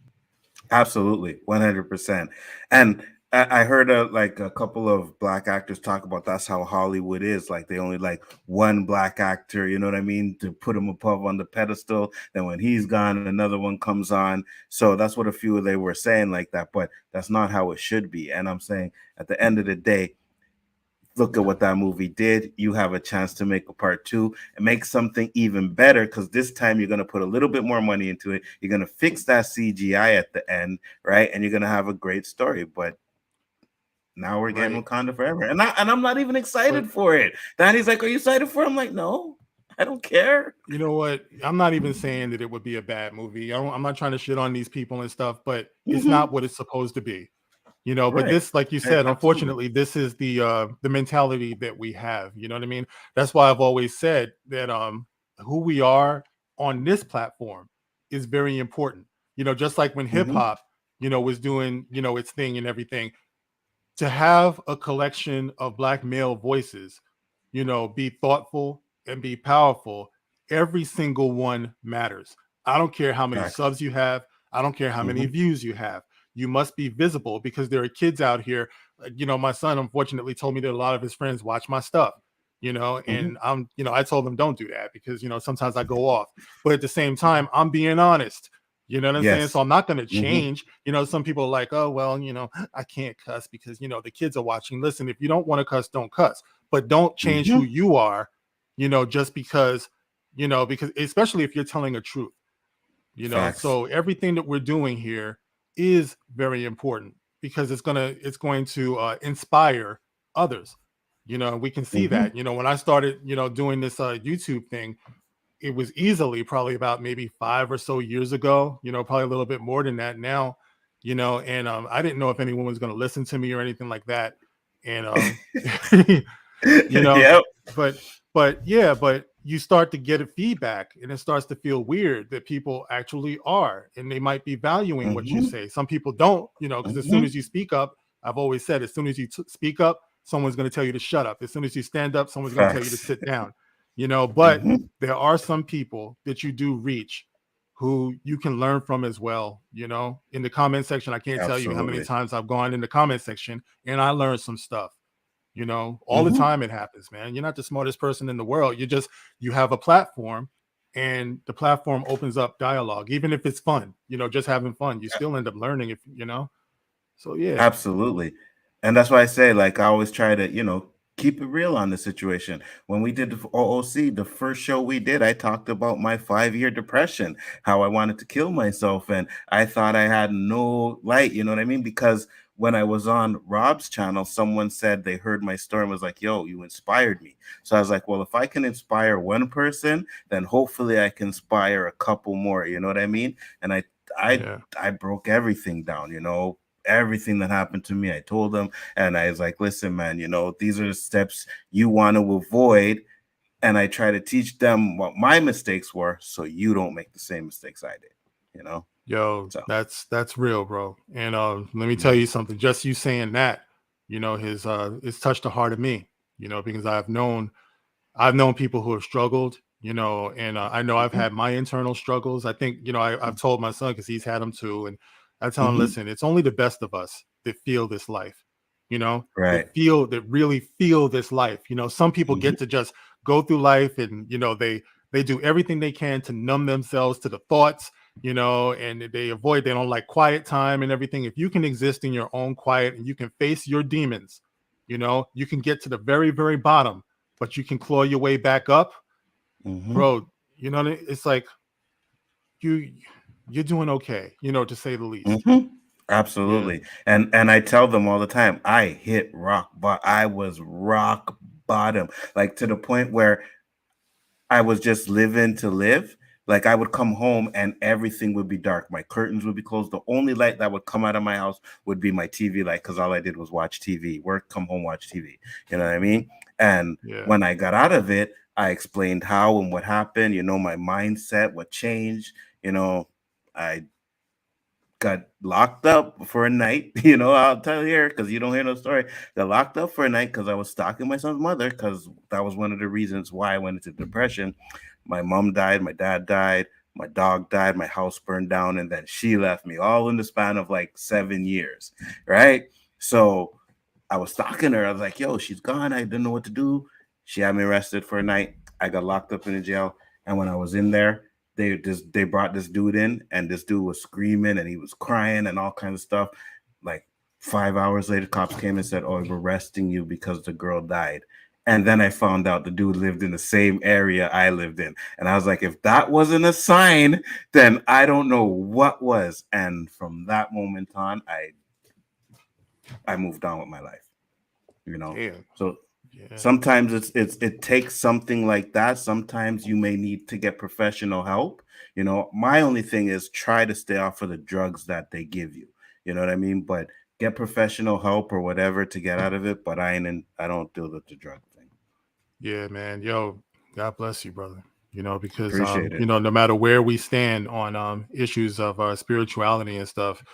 Absolutely. 100%. And I heard a couple of Black actors talk about that's how Hollywood is. Like they only like one Black actor, you know what I mean, to put him above on the pedestal. Then when he's gone, another one comes on. So that's what a few of they were saying like that, but that's not how it should be. And I'm saying at the end of the day, look at what that movie did. You have a chance to make a part 2 and make something even better, because this time you're going to put a little bit more money into it. You're going to fix that CGI at the end, right? And you're going to have a great story. But now we're getting Wakanda Forever. And I'm not even excited for it. Danny's like, are you excited for it? I'm like, no, I don't care. You know what? I'm not even saying that it would be a bad movie. I'm not trying to shit on these people and stuff, but it's not what it's supposed to be. But this, like you said, unfortunately, this is the mentality that we have. You know what I mean? That's why I've always said that who we are on this platform is very important. Just like when hip hop, was doing, its thing and everything, to have a collection of Black male voices, be thoughtful and be powerful. Every single one matters. I don't care how many subs you have. I don't care how many views you have. You must be visible, because there are kids out here. My son unfortunately told me that a lot of his friends watch my stuff, and I told them don't do that, because, sometimes I go off, but at the same time, I'm being honest. You know what I'm saying? So I'm not going to change. Some people are like, oh, well, I can't cuss because, the kids are watching. Listen, if you don't want to cuss, don't cuss, but don't change who you are, just because especially if you're telling a truth, so everything that we're doing here is very important, because it's going to inspire others. We can see that, when I started, doing this YouTube thing, it was easily probably about maybe 5 or so years ago, probably a little bit more than that now, and I didn't know if anyone was going to listen to me or anything like that. And, but you start to get a feedback, and it starts to feel weird that people actually are, and they might be valuing what you say. Some people don't, because as soon as you speak up, I've always said, as soon as you speak up, someone's going to tell you to shut up. As soon as you stand up, someone's going to tell you to sit down, but there are some people that you do reach who you can learn from as well. In the comment section, I can't tell you how many times I've gone in the comment section and I learned some stuff. All the time it happens, man. You're not the smartest person in the world. You have a platform, and the platform opens up dialogue, even if it's fun, just having fun. You still end up learning, So yeah, absolutely. And that's why I say, like, I always try to, keep it real on the situation. When we did the OOC, the first show we did, I talked about my 5-year depression, how I wanted to kill myself, and I thought I had no light, you know what I mean? Because when I was on Rob's channel, someone said they heard my story and was like, yo, you inspired me. So I was like, well, if I can inspire one person, then hopefully I can inspire a couple more, you know what I mean? And I broke everything down, you know, everything that happened to me. I told them, and I was like, listen, man, you know, these are the steps you want to avoid. And I try to teach them what my mistakes were so you don't make the same mistakes I did, you know? Yo, So. that's real, bro. And let me tell you something. Just you saying that, you know, it's touched the heart of me, you know, because I've known people who have struggled, you know, and I know I've had my internal struggles. I think, you know, I've told my son, because he's had them too, and I tell him, listen, it's only the best of us that feel this life, you know, right? That really feel this life. You know, some people get to just go through life, and you know, they do everything they can to numb themselves to the thoughts, you know, and they don't like quiet time and everything. If you can exist in your own quiet and you can face your demons, you know, you can get to the very, very bottom, but you can claw your way back up, bro. You know, it's like you're doing okay, you know, to say the least. Absolutely. Yeah. And I tell them all the time, I hit rock bottom. I was rock bottom, like to the point where I was just living to live. Like I would come home and everything would be dark. My curtains would be closed. The only light that would come out of my house would be my TV light, because all I did was watch TV, work, come home, watch TV. You know what I mean? And when I got out of it, I explained how and what happened. You know, my mindset, what changed. You know, I got locked up for a night. You know, I'll tell you here, because you don't hear no story. Got locked up for a night because I was stalking my son's mother, because that was one of the reasons why I went into depression. My mom died, my dad died, my dog died, my house burned down, and then she left me, all in the span of like 7 years, right? So I was stalking her. I was like, yo, she's gone. I didn't know what to do. She had me arrested for a night. I got locked up in the jail. And when I was in there, they brought this dude in, and this dude was screaming and he was crying and all kinds of stuff. Like 5 hours later, cops came and said, oh, we're arresting you because the girl died. And then I found out the dude lived in the same area I lived in. And I was like, if that wasn't a sign, then I don't know what was. And from that moment on, I moved on with my life, you know? So sometimes it takes something like that. Sometimes you may need to get professional help. You know, my only thing is try to stay off of the drugs that they give you. You know what I mean? But get professional help or whatever to get out of it. But I don't deal with the drug thing. Yeah, man. Yo, God bless you, brother. You know, because you know, no matter where we stand on issues of spirituality and stuff,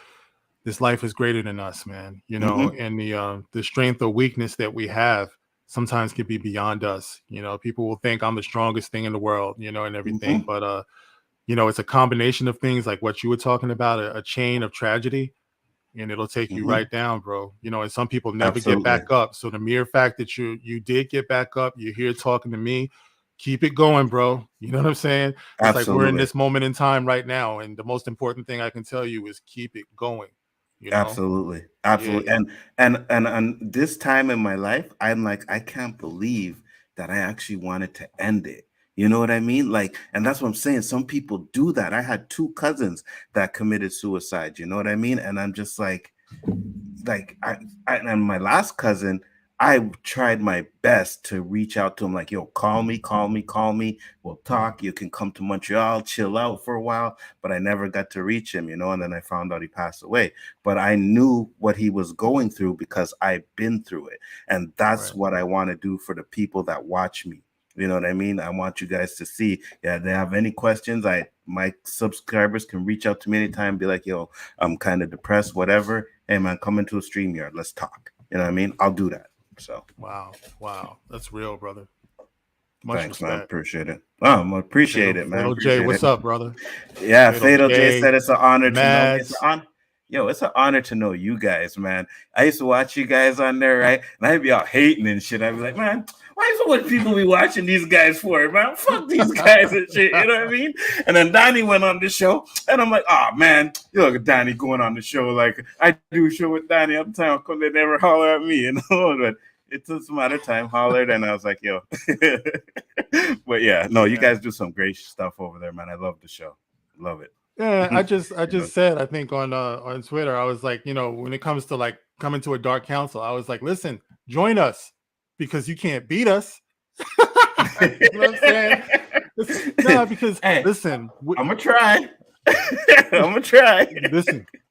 this life is greater than us, man. You know, and the strength or weakness that we have sometimes can be beyond us. You know, people will think I'm the strongest thing in the world, you know, and everything. But you know, it's a combination of things like what you were talking about, a chain of tragedy, and it'll take you right down, bro. You know, and some people never get back up. So the mere fact that you did get back up, you're here talking to me, keep it going, bro. You know what I'm saying? It's like we're in this moment in time right now, and the most important thing I can tell you is keep it going. You know? Absolutely. Yeah. And this time in my life, I'm like, I can't believe that I actually wanted to end it. You know what I mean? Like, and that's what I'm saying. Some people do that. I had 2 cousins that committed suicide. You know what I mean? And I'm just like and my last cousin, I tried my best to reach out to him, like, yo, call me. We'll talk. You can come to Montreal, chill out for a while. But I never got to reach him, you know, and then I found out he passed away. But I knew what he was going through because I've been through it. And that's what I want to do for the people that watch me. You know what I mean? I want you guys to see, if they have any questions, my subscribers can reach out to me anytime, be like, yo, I'm kind of depressed, whatever. Hey, man, come into a StreamYard. Let's talk. You know what I mean? I'll do that. So wow, that's real, brother. Thanks, man. Appreciate it. I appreciate it, man. Fatal J, what's up, brother? Yeah, Fatal J said it's an honor to know. It's an honor to know you guys, man. I used to watch you guys on there, right? And I'd be out hating and shit. I'd be like, man, why is what people be watching these guys for, man? Fuck these guys and shit. You know what I mean? And then Donnie went on the show, and I'm like, oh man, you look at Donnie going on the show. Like I do a show with Donnie all the time because they never holler at me, you know. But it took some other time, hollered, and I was like, yo. But yeah, no, you guys do some great stuff over there, man. I love the show. Love it. Yeah, I just said, I think on Twitter, I was like, when it comes to like coming to a dark council, I was like, listen, join us because you can't beat us. You know what I'm saying? No, because hey, listen, I'm gonna try. I'm gonna try.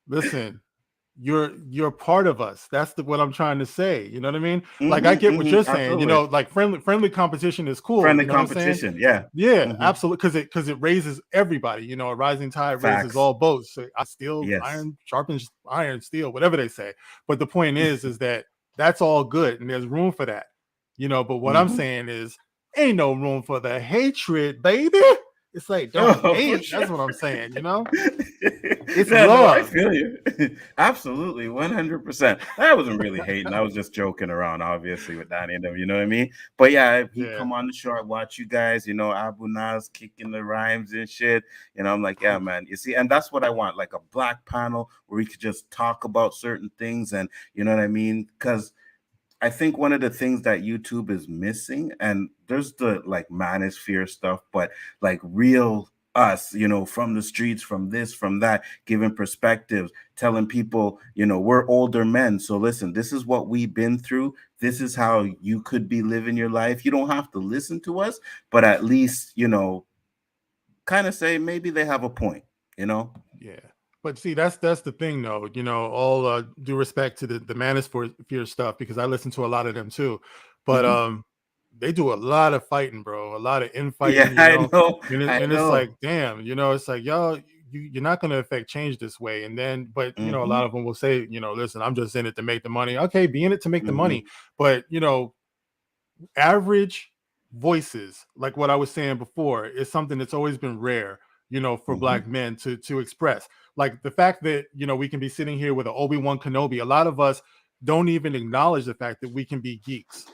Listen. You're part of us. That's what I'm trying to say. You know what I mean? Like I get what you're saying. Absolutely. Like friendly competition is cool. Friendly you know competition, yeah. Yeah, absolutely. Because it raises everybody. A rising tide raises all boats. So iron sharpens iron, steel, whatever they say. But the point is that that's all good, and there's room for that. But what I'm saying is, ain't no room for the hatred, baby. It's like, don't hate. Sure. That's what I'm saying, It's love. No, I feel you. Absolutely, 100%. I wasn't really hating. I was just joking around, obviously, with Danny and them, you know what I mean? But yeah, if you come on the show, I watch you guys, Abu Naz kicking the rhymes and shit. I'm like, yeah, man. You see, and that's what I want, like a black panel where we could just talk about certain things, and you know what I mean? Because I think one of the things that YouTube is missing, and there's the like manosphere stuff, but like real us, from the streets, from this, from that, giving perspectives, telling people, we're older men. So listen, this is what we've been through. This is how you could be living your life. You don't have to listen to us, but at least, kind of say maybe they have a point, Yeah. But see, that's the thing, though. All due respect to the manosphere stuff, because I listen to a lot of them too. But they do a lot of fighting, bro. A lot of infighting. Yeah, I know. And it's like, damn, it's like, y'all, you're not going to affect change this way. And then, but a lot of them will say, listen, I'm just in it to make the money. Okay, be in it to make the money. But average voices, like what I was saying before, is something that's always been rare. For black men to express, like the fact that we can be sitting here with an Obi-Wan Kenobi. A lot of us don't even acknowledge the fact that we can be geeks,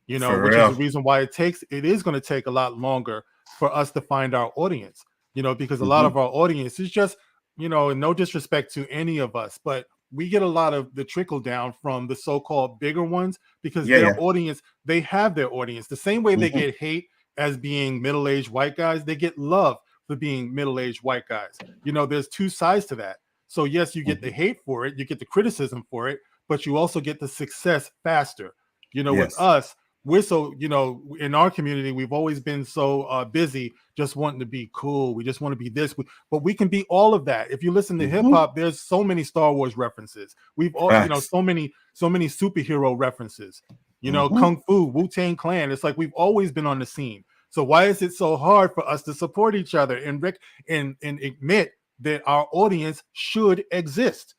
which is the reason why it is going to take a lot longer for us to find our audience, because a lot of our audience is just, no disrespect to any of us, but we get a lot of the trickle down from the so-called bigger ones, because their audience, they have their audience the same way they get hate as being middle-aged white guys. They get love for being middle-aged white guys. There's two sides to that. So yes, you get the hate for it, you get the criticism for it, but you also get the success faster. With us, we're so, in our community, we've always been so busy just wanting to be cool. We just want to be this, but we can be all of that. If you listen to hip hop, there's so many Star Wars references. We've all, so many superhero references. Kung Fu, Wu-Tang Clan. It's like we've always been on the scene. So why is it so hard for us to support each other and admit that our audience should exist?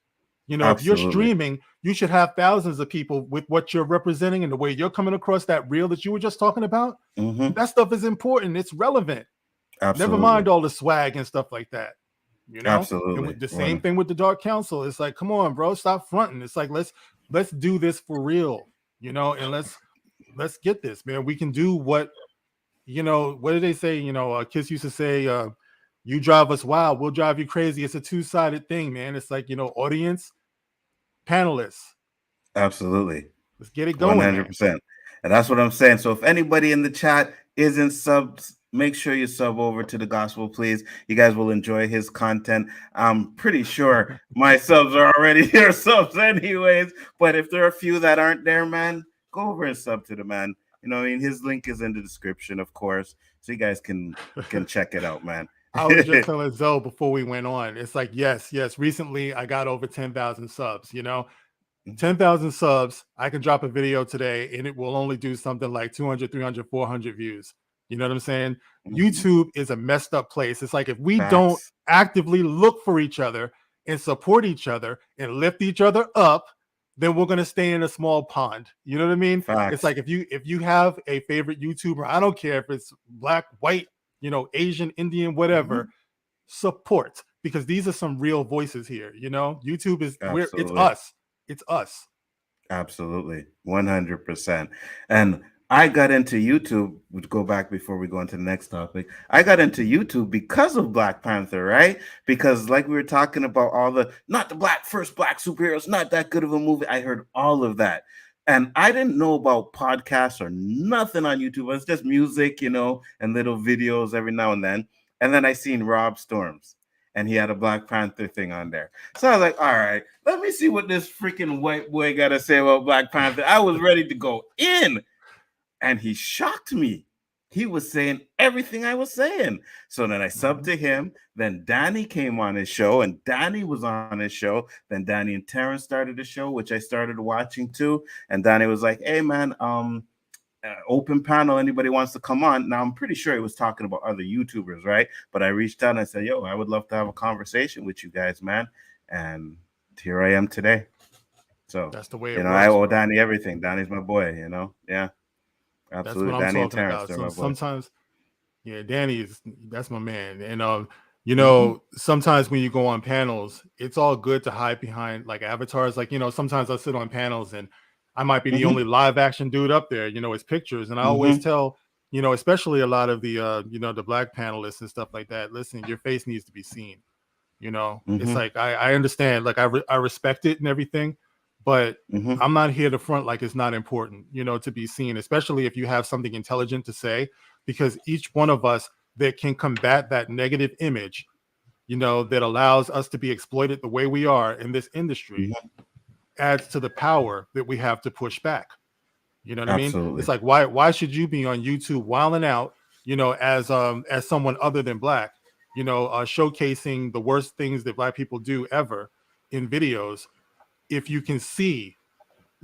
If you're streaming, you should have thousands of people with what you're representing and the way you're coming across, that reel that you were just talking about. That stuff is important. It's relevant. Never mind all the swag and stuff like that. Absolutely. And the same thing with the Dark Council. It's like, come on, bro, stop fronting. It's like, let's do this for real, and let's get this, man. We can do what did they say? Kiss used to say, you drive us wild, we'll drive you crazy. It's a two-sided thing, man. It's like, audience, panelists. Absolutely. Let's get it going. 100%. Man. And that's what I'm saying. So if anybody in the chat isn't subs, make sure you sub over to the gospel, please. You guys will enjoy his content. I'm pretty sure my subs are already your subs anyways. But if there are a few that aren't there, man, go over and sub to the man. His link is in the description, of course, so you guys can check it out, man. I was just telling Zoe before we went on. It's like, yes. Recently, I got over 10,000 subs. 10,000 subs. I can drop a video today, and it will only do something like 200, 300, 400 views. You know what I'm saying? YouTube is a messed up place. It's like if we don't actively look for each other and support each other and lift each other up, then we're going to stay in a small pond. You know what I mean? It's like if you have a favorite YouTuber, I don't care if it's black, white, Asian, Indian, whatever, support, because these are some real voices here. YouTube is where it's us. It's us. Absolutely. 100%. And I got into YouTube, we'll go back before we go into the next topic. I got into YouTube because of Black Panther, right? Because like we were talking about not the first black superheroes, not that good of a movie. I heard all of that. And I didn't know about podcasts or nothing on YouTube. It's just music, you know, and little videos every now and then. And then I seen Rob Storms, and he had a Black Panther thing on there. So I was like, all right, let me see what this freaking white boy got to say about Black Panther. I was ready to go in, and he shocked me. He was saying everything I was saying. So then I subbed to him. Then Danny came on his show, and Danny was on his show. Then Danny and Terrence started the show, which I started watching too. And Danny was like, "Hey man, open panel. Anybody wants to come on?" Now I'm pretty sure he was talking about other YouTubers, right? But I reached out and I said, "Yo, I would love to have a conversation with you guys, man." And here I am today. So that's the way you it know, works, I owe bro. Danny everything. Danny's my boy. You know, yeah. Absolutely. That's what I'm Danny and talking Terrence, about. they're So my boys. sometimes, yeah, that's my man. And you Mm-hmm. know, sometimes when you go on panels, it's all good to hide behind like avatars. Like, you know, sometimes I sit on panels and I might be the Mm-hmm. only live action dude up there, you know, it's pictures. And I always Mm-hmm. tell, you know, especially a lot of the you know, the Black panelists and stuff like that, listen, your face needs to be seen. You know, it's Mm-hmm. like I understand, like I respect it and everything, but Mm-hmm. I'm not here to front like it's not important, you know, to be seen, especially if you have something intelligent to say, because each one of us that can combat that negative image, you know, that allows us to be exploited the way we are in this industry adds to the power that we have to push back. You know what I mean? Absolutely. It's like, why should you be on YouTube wilding out, you know, as someone other than Black, you know, showcasing the worst things that Black people do ever in videos, if you can see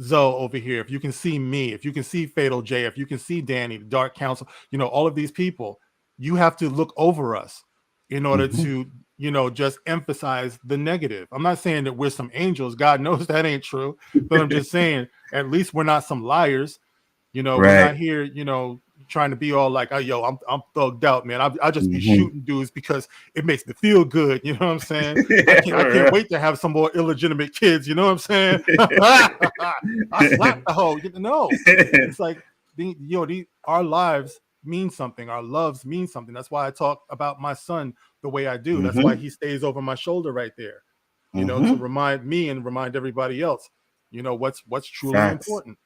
Zoe over here, if you can see me, if you can see Fatal J, if you can see Danny, the Dark Council, you know, all of these people, you have to look over us in order Mm-hmm. to, you know, just emphasize the negative. I'm not saying that we're some angels. God knows that ain't true. But I'm just saying, at least we're not some liars. You know, we're not Right. here, you know, trying to be all like, oh, yo, I'm thugged out, man. I just be Mm-hmm. shooting dudes because it makes me feel good. You know what I'm saying? I For can't real. wait to have some more illegitimate kids. You know what I'm saying? I slapped the hoe. No, it's like, you know, our lives mean something. Our loves mean something. That's why I talk about my son the way I do. That's why Mm-hmm. he stays over my shoulder right there, you know, to Mm-hmm. remind me and remind everybody else, you know, what's truly Facts. important.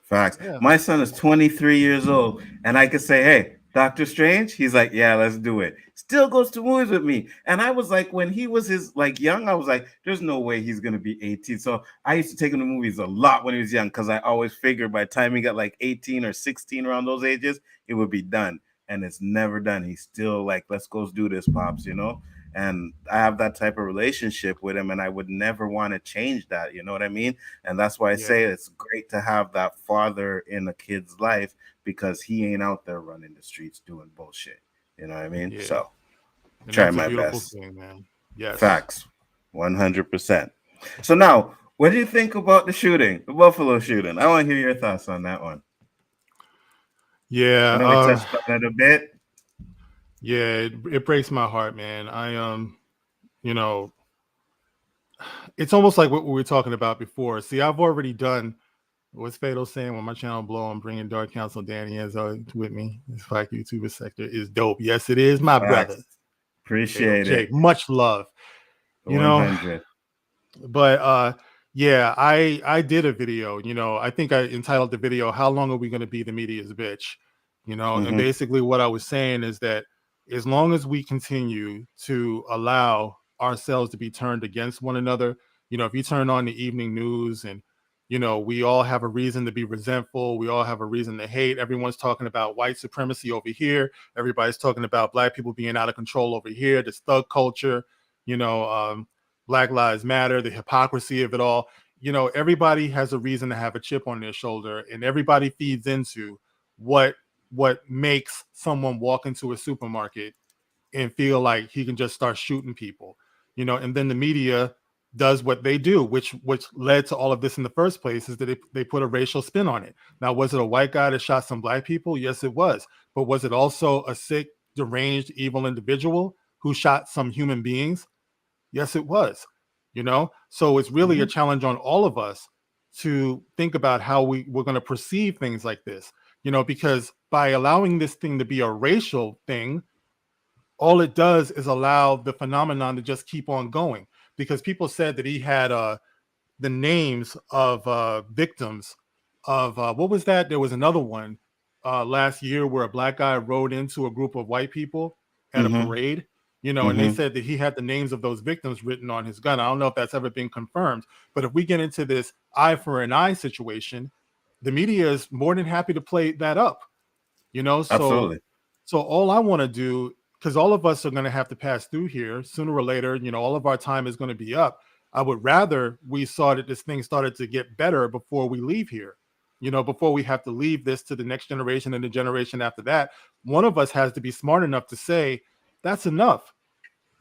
Facts. Yeah. My son is 23 years old, and I could say, "Hey, Doctor Strange." He's like, "Yeah, let's do it." Still goes to movies with me, and I was like, when he was his like young, I was like, "There's no way he's gonna be 18." So I used to take him to movies a lot when he was young, because I always figured by the time he got like 18 or 16, around those ages, it would be done. And it's never done. He's still like, "Let's go do this, pops," you know. And I have that type of relationship with him, and I would never want to change that. You know what I mean? And that's why I Yeah. say it's great to have that father in a kid's life, because he ain't out there running the streets doing bullshit. You know what I mean? Yeah. So And try that's a my beautiful best. thing, man. Yes. Facts. 100%. So now, what do you think about the shooting, the Buffalo shooting? I want to hear your thoughts on that one. I know we Yeah. touched on it a bit. Yeah, it breaks my heart, man. You know, it's almost like what we were talking about before. See, I've already done what's Fatal saying, when my channel blow, I'm bringing Dark Council Danny Nzo with me. This Black YouTuber sector is dope. Yes, it is, my brother. Facts. Fatal Appreciate Jake, it. much love. You know, 100. but yeah, I did a video, you know, I think I entitled the video, "How Long Are We Gonna Be the Media's Bitch?" You know, and Mm-hmm. basically what I was saying is that as long as we continue to allow ourselves to be turned against one another, you know, if you turn on the evening news and, you know, we all have a reason to be resentful, we all have a reason to hate, everyone's talking about white supremacy over here, everybody's talking about Black people being out of control over here, this thug culture, you know, Black Lives Matter, the hypocrisy of it all. You know, everybody has a reason to have a chip on their shoulder, and everybody feeds into what makes someone walk into a supermarket and feel like he can just start shooting people. You know, and then the media does what they do, which led to all of this in the first place, is that they put a racial spin on it. Now, was it a white guy that shot some Black people? Yes, it was. But was it also a sick, deranged, evil individual who shot some human beings? Yes, it was. You know, so it's really a challenge on all of us to think about how we're going to perceive things like this, you know, because by allowing this thing to be a racial thing, all it does is allow the phenomenon to just keep on going. Because people said that he had the names of victims what was that? There was another one last year where a black guy rode into a group of white people at a parade, and they said that he had the names of those victims written on his gun. I don't know if that's ever been confirmed, but if we get into this eye for an eye situation, the media is more than happy to play that up, Absolutely. So all I want to do, because all of us are going to have to pass through here sooner or later, all of our time is going to be up. I would rather we saw that this thing started to get better before we leave here, before we have to leave this to the next generation and the generation after that. One of us has to be smart enough to say, that's enough.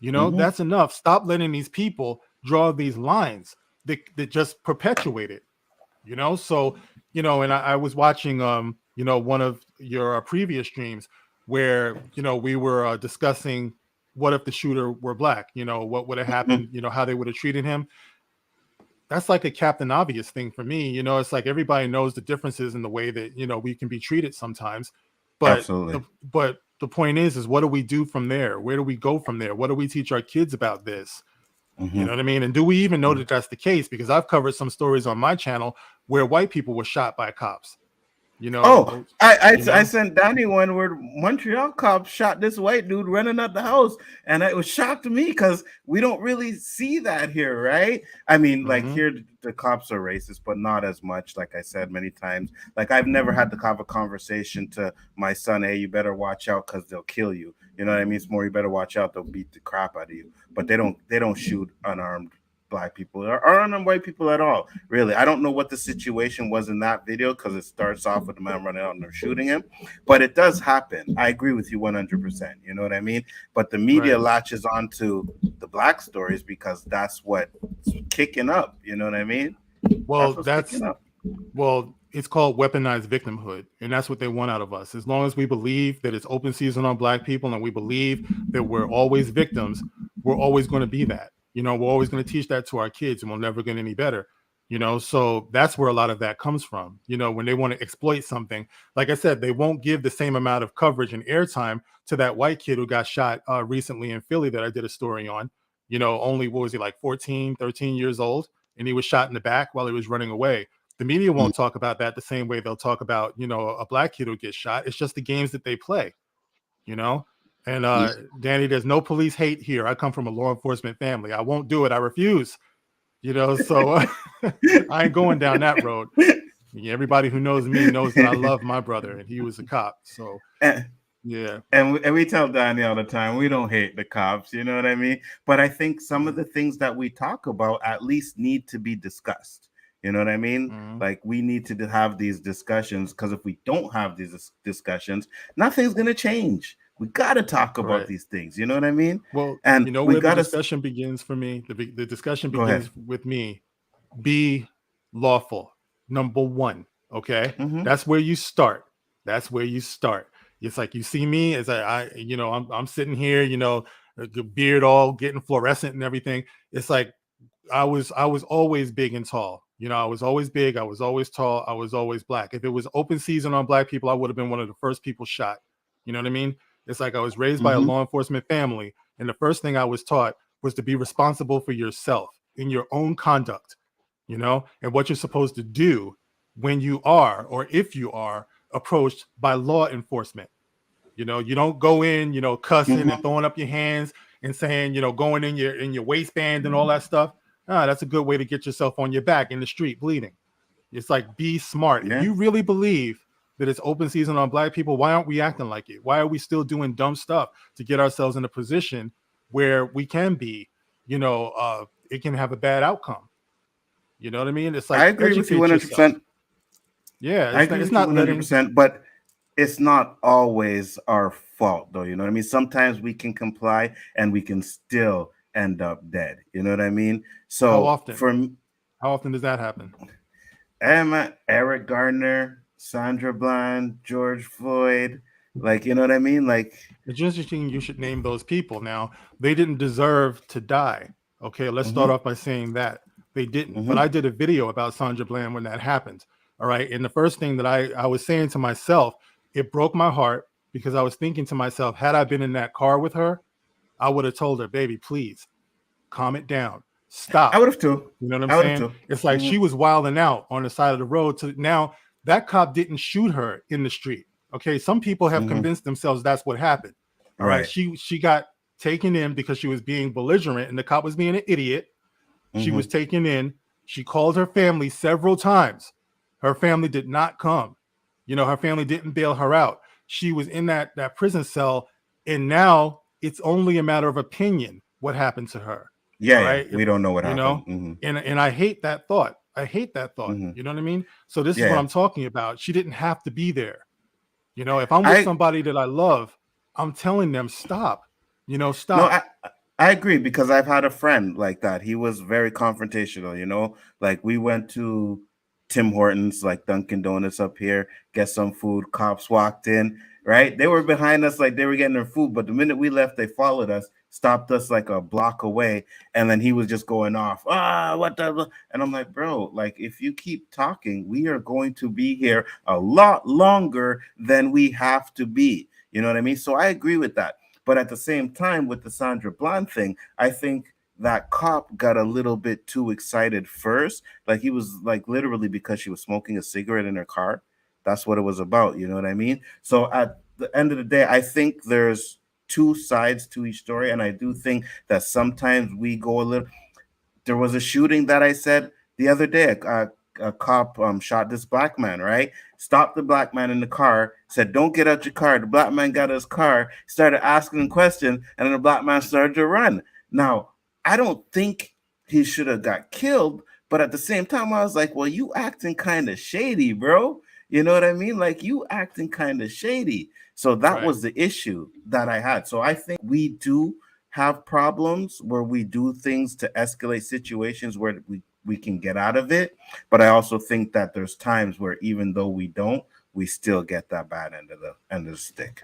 That's enough. Stop letting these people draw these lines that just perpetuate it, So, and I was watching, one of your previous streams where, we were discussing what if the shooter were black, what would have happened, how they would have treated him. That's like a Captain Obvious thing for me. It's like everybody knows the differences in the way that, we can be treated sometimes. But Absolutely. But the point is what do we do from there? Where do we go from there? What do we teach our kids about this? You know what I mean? And do we even know that that's the case? Because I've covered some stories on my channel where white people were shot by cops. I sent Danny one where Montreal cops shot this white dude running out the house, and it was shocked to me because we don't really see that here, right? I mean, like here the cops are racist, but not as much. Like I said many times, like I've never had to have a conversation to my son, hey, you better watch out because they'll kill you. You know what I mean? It's more you better watch out, they'll beat the crap out of you. But they don't shoot unarmed black people or unarmed white people at all. Really, I don't know what the situation was in that video because it starts off with the man running out and they're shooting him, but it does happen. I agree with you 100%. You know what I mean? But the media latches onto the black stories because that's what's kicking up. You know what I mean? Well, it's called weaponized victimhood, and that's what they want out of us. As long as we believe that it's open season on black people and we believe that we're always victims, we're always going to be that. We're always going to teach that to our kids and we'll never get any better, so that's where a lot of that comes from. When they want to exploit something, like I said, they won't give the same amount of coverage and airtime to that white kid who got shot recently in Philly that I did a story on, only, what was he, like 14, 13 years old, and he was shot in the back while he was running away. The media won't talk about that the same way they'll talk about, a black kid who gets shot. It's just the games that they play, And Danny, there's no police hate here. I come from a law enforcement family. I won't do it. I refuse. So I ain't going down that road. Everybody who knows me knows that I love my brother, and he was a cop. So yeah. And we tell Danny all the time, we don't hate the cops. You know what I mean? But I think some of the things that we talk about at least need to be discussed. You know what I mean? Like we need to have these discussions because if we don't have these discussions, nothing's going to change. We got to talk about these things. You know what I mean? Well, and where the discussion begins for me, the discussion begins with me. Be lawful. Number one. Okay. That's where you start. It's like, you see me as I'm sitting here, the beard all getting fluorescent and everything. It's like, I was always big and tall. I was always big. I was always tall. I was always black. If it was open season on black people, I would have been one of the first people shot. You know what I mean? It's like I was raised by a law enforcement family. And the first thing I was taught was to be responsible for yourself in your own conduct, and what you're supposed to do when you are, or if you are approached by law enforcement. You don't go in, cussing and throwing up your hands and saying, going in your waistband and all that stuff. That's a good way to get yourself on your back in the street bleeding. It's like, be smart. If you really believe that it's open season on black people, why aren't we acting like it? Why are we still doing dumb stuff to get ourselves in a position where we can be, it can have a bad outcome? You know what I mean? It's like, I agree with you 100%. Yeah, I agree with you 100%, but it's not always our fault, though. You know what I mean? Sometimes we can comply and we can still end up dead. You know what I mean? So how often does that happen? Eric Gardner, Sandra Bland, George Floyd, like, you know what I mean? Like, it's interesting you should name those people. Now, they didn't deserve to die. Okay, let's start off by saying that they didn't. But I did a video about Sandra Bland when that happened. All right. And the first thing that I was saying to myself, it broke my heart because I was thinking to myself, had I been in that car with her, I would have told her, baby, please calm it down. Stop. I would have too. You know what I'm saying? It's like she was wilding out on the side of the road. Now that cop didn't shoot her in the street. Okay, some people have convinced themselves that's what happened. All right, she got taken in because she was being belligerent, and the cop was being an idiot. She was taken in. She called her family several times. Her family did not come. You know, her family didn't bail her out. She was in that prison cell, and now it's only a matter of opinion what happened to her. Yeah, all right? We don't know what you happened. know, and I hate that thought. I hate that thought. You know what I mean? So this is what I'm talking about. She didn't have to be there. You know, if I'm with somebody that I love, I'm telling them stop. You know, stop. No, I agree, because I've had a friend like that. He was very confrontational, you know, like we went to Tim Hortons, like Dunkin' Donuts up here, get some food. Cops walked in, right? They were behind us like they were getting their food, but the minute we left, they followed us, stopped us like a block away, and then he was just going off. What the? And I'm like, bro, like if you keep talking, we are going to be here a lot longer than we have to be. You know what I mean? So I agree with that. But at the same time, with the Sandra Bland thing, I think that cop got a little bit too excited first. Like he was like literally because she was smoking a cigarette in her car. That's what it was about. You know what I mean? So at the end of the day, I think there's two sides to each story. And I do think that sometimes we go a little. There was a shooting that I said the other day. A cop shot this black man, right? Stopped the black man in the car, said, "Don't get out your car." The black man got out his car, started asking him questions, and then the black man started to run. Now, I don't think he should have got killed, but at the same time, I was like, well, you acting kind of shady, bro. You know what I mean? Like, you acting kind of shady. So that was the issue that I had. So I think we do have problems where we do things to escalate situations where we can get out of it. But I also think that there's times where even though we don't, we still get that bad end of the stick.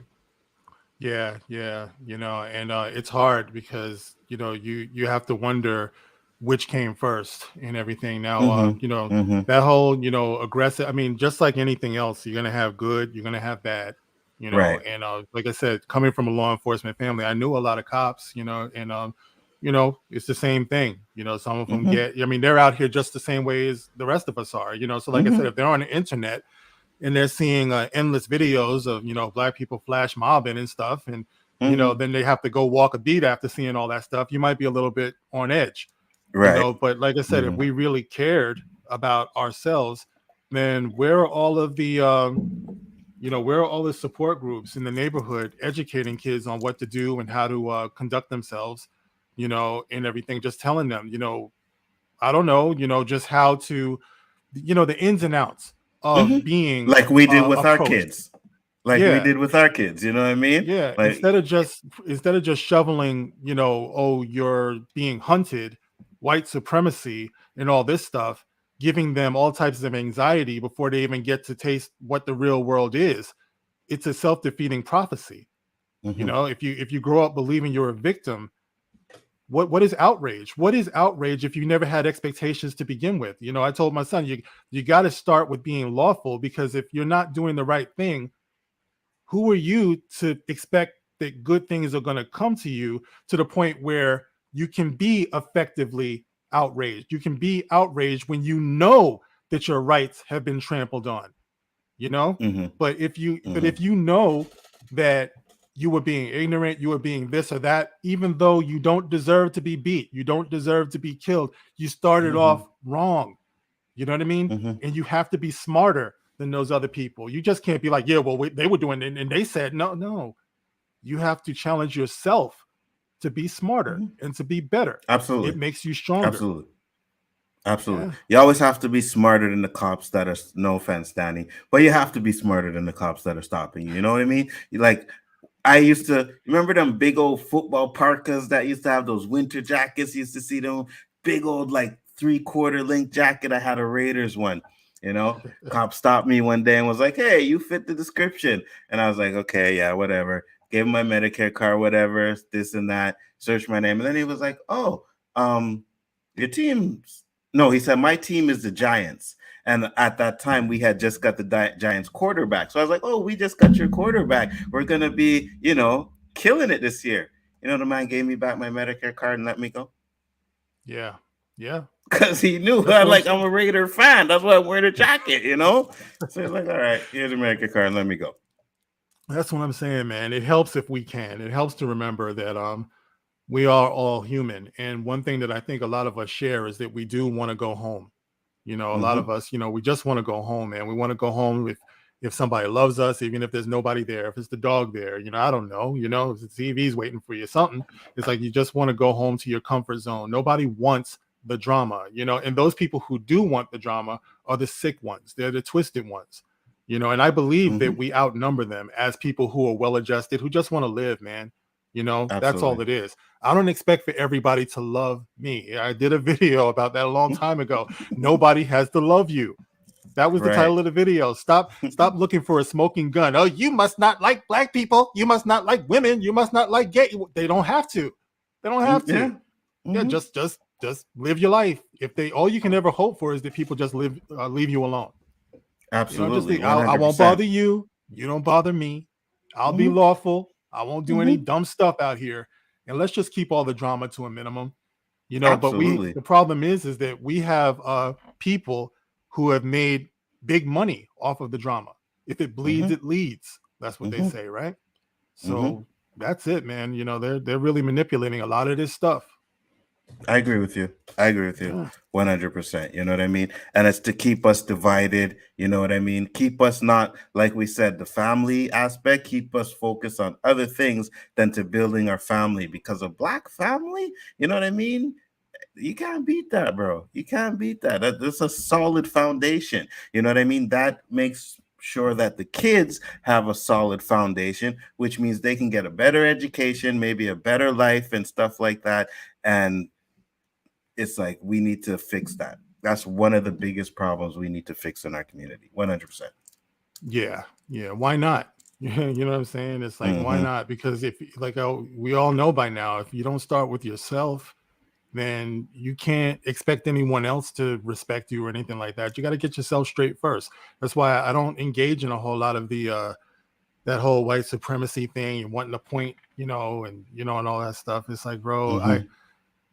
Yeah, you know, and it's hard because you know you have to wonder which came first and everything. Now, you know, that whole aggressive. I mean, just like anything else, you're gonna have good, you're gonna have bad. You know, and like I said, coming from a law enforcement family, I knew a lot of cops. You know, and you know, it's the same thing. You know, some of them I mean, they're out here just the same way as the rest of us are. You know, so like I said, if they're on the internet and they're seeing endless videos of, you know, black people flash mobbing and stuff, and you know, then they have to go walk a beat after seeing all that stuff, you might be a little bit on edge, you know. But like I said, if we really cared about ourselves, then where are all of the you know, where are all the support groups in the neighborhood educating kids on what to do and how to conduct themselves, you know, and everything, just telling them, you know, I don't know, you know, just how to, you know, the ins and outs of being like we did with approached. our kids, like we did with our kids. You know what I mean? Yeah. Like, instead of just shoveling, you know, oh, you're being hunted, white supremacy, and all this stuff, giving them all types of anxiety before they even get to taste what the real world is. It's a self-defeating prophecy. You know, if you grow up believing you're a victim, what is outrage? What is outrage if you never had expectations to begin with? You know, I told my son, you got to start with being lawful, because if you're not doing the right thing, who are you to expect that good things are going to come to you to the point where you can be effectively outraged? You can be outraged when you know that your rights have been trampled on, you know. But if you know that you were being ignorant, you were being this or that, even though you don't deserve to be beat, you don't deserve to be killed, you started off wrong. You know what I mean? And you have to be smarter than those other people. You just can't be like, yeah, well, they were doing it and they said no. You have to challenge yourself to be smarter and to be better. Absolutely. It makes you stronger. Absolutely. Yeah. You always have to be smarter than the cops that are, no offense, Danny, but you have to be smarter than the cops that are stopping you. You know what I mean? Like, I used to remember them big old football parkas that used to have those winter jackets. You used to see them big old like 3/4 length jacket. I had a Raiders one. You know, cop stopped me one day and was like, "Hey, you fit the description." And I was like, "Okay, yeah, whatever." Gave him my Medicare card, whatever, this and that. Searched my name, and then he was like, "Oh, your team's." No, he said, "My team is the Giants." And at that time, we had just got the Giants quarterback. So I was like, "Oh, we just got your quarterback. We're going to be, you know, killing it this year." You know, the man gave me back my Medicare card and let me go. Yeah. because he knew I'm a Raider fan. That's why I'm wearing a jacket, you know. So he's like, all right, here's American card. Let me go. That's what I'm saying, man. It helps if we can. It helps to remember that we are all human. And one thing that I think a lot of us share is that we do want to go home. You know, a lot of us, you know, we just want to go home, man. We want to go home if somebody loves us, even if there's nobody there, if it's the dog there, you know, I don't know, you know, if the TV's waiting for you, something. It's like you just want to go home to your comfort zone. Nobody wants the drama, you know, and those people who do want the drama are the sick ones. They're the twisted ones, you know, and I believe that we outnumber them as people who are well-adjusted, who just want to live, man. You know, that's all it is. I don't expect for everybody to love me. I did a video about that a long time ago. Nobody has to love you. That was the title of the video. Stop looking for a smoking gun. Oh, you must not like black people. You must not like women. You must not like gay. They don't have to. They don't have to. Yeah, just live your life. If they, all you can ever hope for is that people just leave you alone. Absolutely. You know, I won't bother you. You don't bother me. I'll be lawful. I won't do any dumb stuff out here. And let's just keep all the drama to a minimum. You know, but the problem is that we have people who have made big money off of the drama. If it bleeds, it leads. That's what they say, right? So that's it, man. You know, they're really manipulating a lot of this stuff. I agree with you. 100%. You know what I mean? And it's to keep us divided. You know what I mean? Keep us not, like we said, the family aspect, keep us focused on other things than to building our family. Because a black family, you know what I mean? You can't beat that, bro. You can't beat that. That's a solid foundation. You know what I mean? That makes sure that the kids have a solid foundation, which means they can get a better education, maybe a better life and stuff like that. And it's like, we need to fix that. That's one of the biggest problems we need to fix in our community. 100%. Yeah. Why not? You know what I'm saying? It's like, why not? Because if, like, we all know by now, if you don't start with yourself, then you can't expect anyone else to respect you or anything like that. You got to get yourself straight first. That's why I don't engage in a whole lot of the that whole white supremacy thing and wanting to point, and all that stuff. It's like, bro,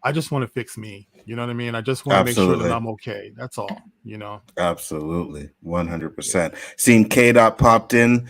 I just want to fix me. You know what I mean? I just want to make sure that I'm okay. That's all, Absolutely. 100%. Seen K-Dot popped in,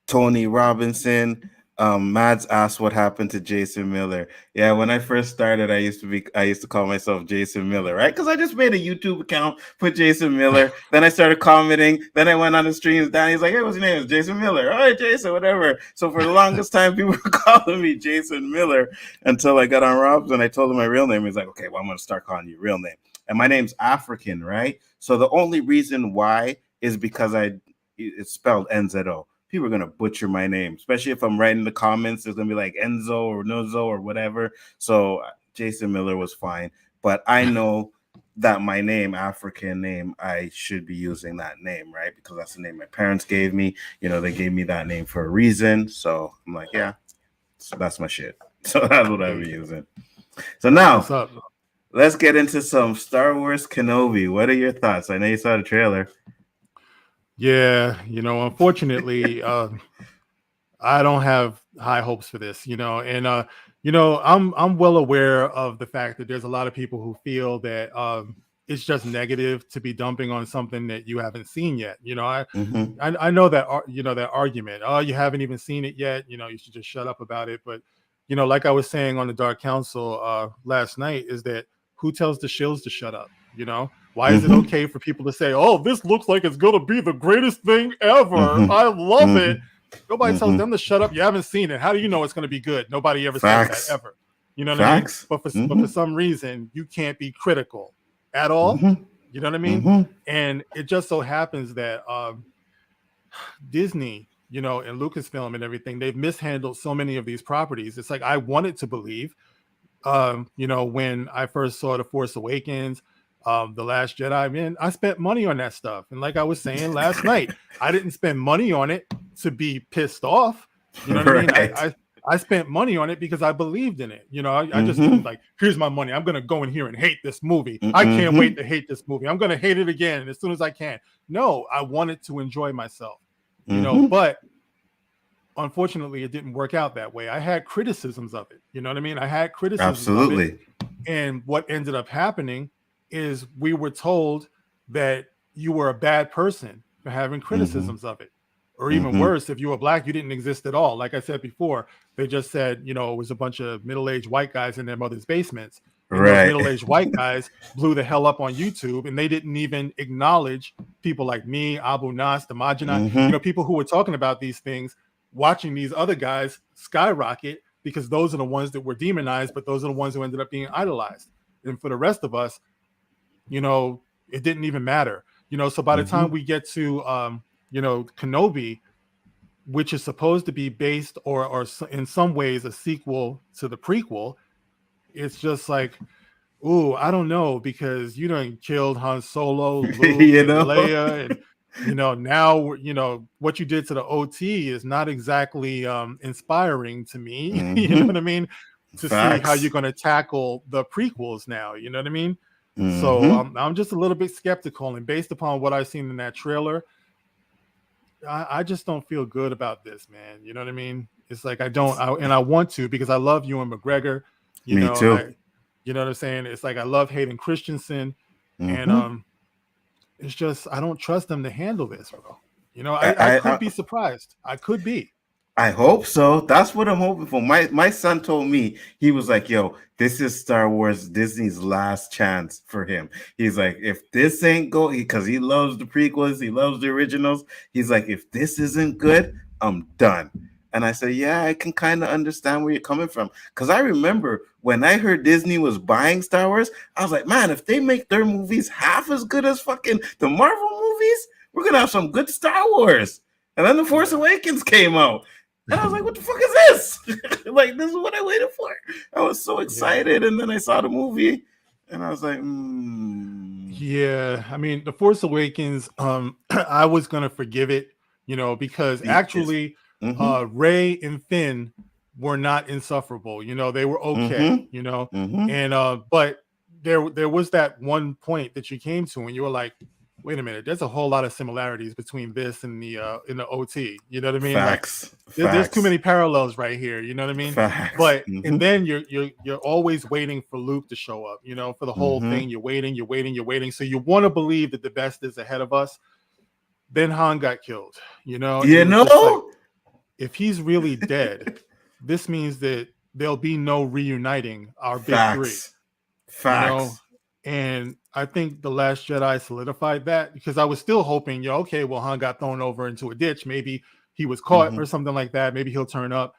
Tony Robinson. Mads asked what happened to Jason Miller. Yeah, when I first started, I used to call myself Jason Miller, right? Because I just made a YouTube account, put Jason Miller. Then I started commenting. Then I went on the streams. Danny's like, hey, what's your name? It's Jason Miller. All right, Jason, whatever. So for the longest time, people were calling me Jason Miller until I got on Rob's and I told him my real name. He's like, okay, well, I'm going to start calling you real name. And my name's African, right? So the only reason why is because it's spelled NZO. People are going to butcher my name, especially if I'm writing the comments. There's going to be like Nzo or Nzo or whatever. So Jason Miller was fine. But I know that my name, African name, I should be using that name, right? Because that's the name my parents gave me. They gave me that name for a reason. So I'm like, yeah, so that's my shit. So that's what I'll be using. So now, let's get into some Star Wars Kenobi. What are your thoughts? I know you saw the trailer. Yeah, unfortunately, I don't have high hopes for this, and I'm well aware of the fact that there's a lot of people who feel that it's just negative to be dumping on something that you haven't seen yet. I know that that argument. Oh, you haven't even seen it yet. You should just shut up about it. But like I was saying on the Dark Council last night, is that who tells the shills to shut up? Why is it okay for people to say, oh, this looks like it's going to be the greatest thing ever. I love it. Nobody tells them to shut up. You haven't seen it. How do you know it's going to be good? Nobody ever says that ever. You know what I mean? But for some reason, you can't be critical at all. You know what I mean? And it just so happens that Disney, and Lucasfilm and everything, they've mishandled so many of these properties. It's like, I wanted to believe, when I first saw The Force Awakens, The Last Jedi, man, I spent money on that stuff. And like I was saying last night, I didn't spend money on it to be pissed off. You know what I mean? I spent money on it because I believed in it. I just didn't like, here's my money. I'm going to go in here and hate this movie. I can't wait to hate this movie. I'm going to hate it again as soon as I can. No, I wanted to enjoy myself, but unfortunately it didn't work out that way. I had criticisms of it. You know what I mean? I had criticisms of it. And what ended up happening is we were told that you were a bad person for having criticisms of it. Or even worse, if you were black, you didn't exist at all. Like I said before, they just said, you know, it was a bunch of middle-aged white guys in their mother's basements. And those Right. middle-aged white guys blew the hell up on YouTube, and they didn't even acknowledge people like me, Abu Nas, Damajina, you know, people who were talking about these things, watching these other guys skyrocket, because those are the ones that were demonized, but those are the ones who ended up being idolized. And for the rest of us, you know, it didn't even matter. You know, so by the time we get to you know, Kenobi, which is supposed to be based or in some ways a sequel to the prequel, it's just like, ooh, I don't know, because you done killed Han Solo, Luke, You and know? Leia, and you know, now you know what you did to the OT is not exactly inspiring to me. You know what I mean? To see how you're going to tackle the prequels now. You know what I mean? So I'm just a little bit skeptical, and based upon what I've seen in that trailer, I just don't feel good about this, man. You know what I mean? It's like I want to, because I love Ewan McGregor. You Me know, too. you know what I'm saying? It's like I love Hayden Christensen, and it's just I don't trust them to handle this, bro. You know, I could be surprised. I could be. I hope so. That's what I'm hoping for. My son told me, he was like, yo, this is Star Wars Disney's last chance for him. He's like, if this ain't go, because he loves the prequels, he loves the originals. He's like, if this isn't good, I'm done. And I said, yeah, I can kind of understand where you're coming from. Because I remember when I heard Disney was buying Star Wars, I was like, man, if they make their movies half as good as fucking the Marvel movies, we're going to have some good Star Wars. And then The Force Awakens came out. And I was like, what the fuck is this? Like, this is what I waited for. I was so excited. And then I saw the movie and I was like, Yeah, I mean, The Force Awakens, I was going to forgive it, you know, because actually Rey and Finn were not insufferable. You know, they were okay, you know, and but there was that one point that you came to and you were like, wait a minute, there's a whole lot of similarities between this and the in the OT. You know what I mean? Facts. Like, there's too many parallels right here. You know what I mean? Facts. But and then you're always waiting for Luke to show up. You know, for the whole thing, you're waiting. So you want to believe that the best is ahead of us. Then Han got killed. You know. You know, like, if he's really dead, this means that there'll be no reuniting our big three. Facts. You know? And I think The Last Jedi solidified that, because I was still hoping, okay, well, Han got thrown over into a ditch. Maybe he was caught or something like that. Maybe he'll turn up.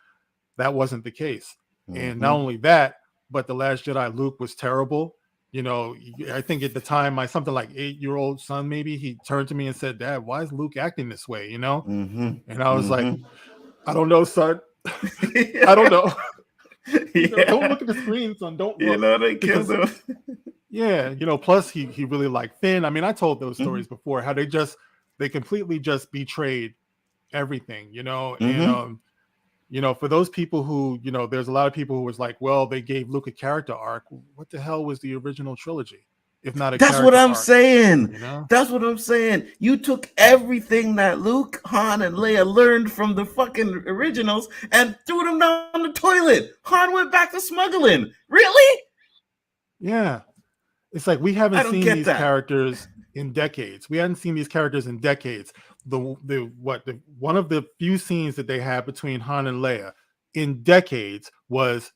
That wasn't the case. And not only that, but The Last Jedi, Luke was terrible. You know, I think at the time, my something like 8-year-old son, maybe, he turned to me and said, Dad, why is Luke acting this way? You know? And I was like, I don't know, son. I don't know. You know, don't look at the screen, son. Don't look. You know, they killed him. Yeah, you know, plus he really liked Finn. I mean, I told those stories before, how they completely just betrayed everything, you know. And you know, for those people who, you know, there's a lot of people who was like, well, they gave Luke a character arc. What the hell was the original trilogy, if not a That's what I'm arc, saying. you know? That's what I'm saying. You took everything that Luke, Han, and Leia learned from the fucking originals and threw them down the toilet. Han went back to smuggling. Really? Yeah. It's like we haven't seen these characters in decades. We hadn't seen these characters in decades. One of the few scenes that they had between Han and Leia in decades was,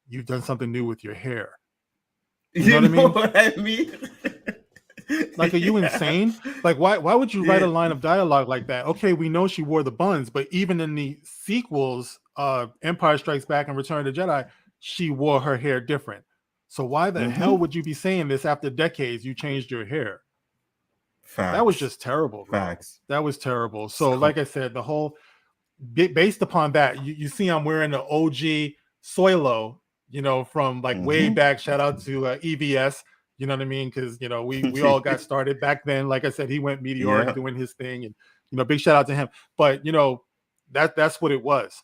you've done something new with your hair. You know what I mean? Like, are you insane? Like, why would you write a line of dialogue like that? Okay, we know she wore the buns, but even in the sequels, Empire Strikes Back and Return of the Jedi, she wore her hair different. So why the hell would you be saying this after decades? You changed your hair. Facts. That was just terrible, bro. Facts. That was terrible. So like I said, the whole, based upon that, you see I'm wearing the OG Soilo, you know, from like way back. Shout out to EVS, you know what I mean? Because, you know, we all got started back then. Like I said, he went meteoric doing his thing, and, you know, big shout out to him. But, you know, that's what it was,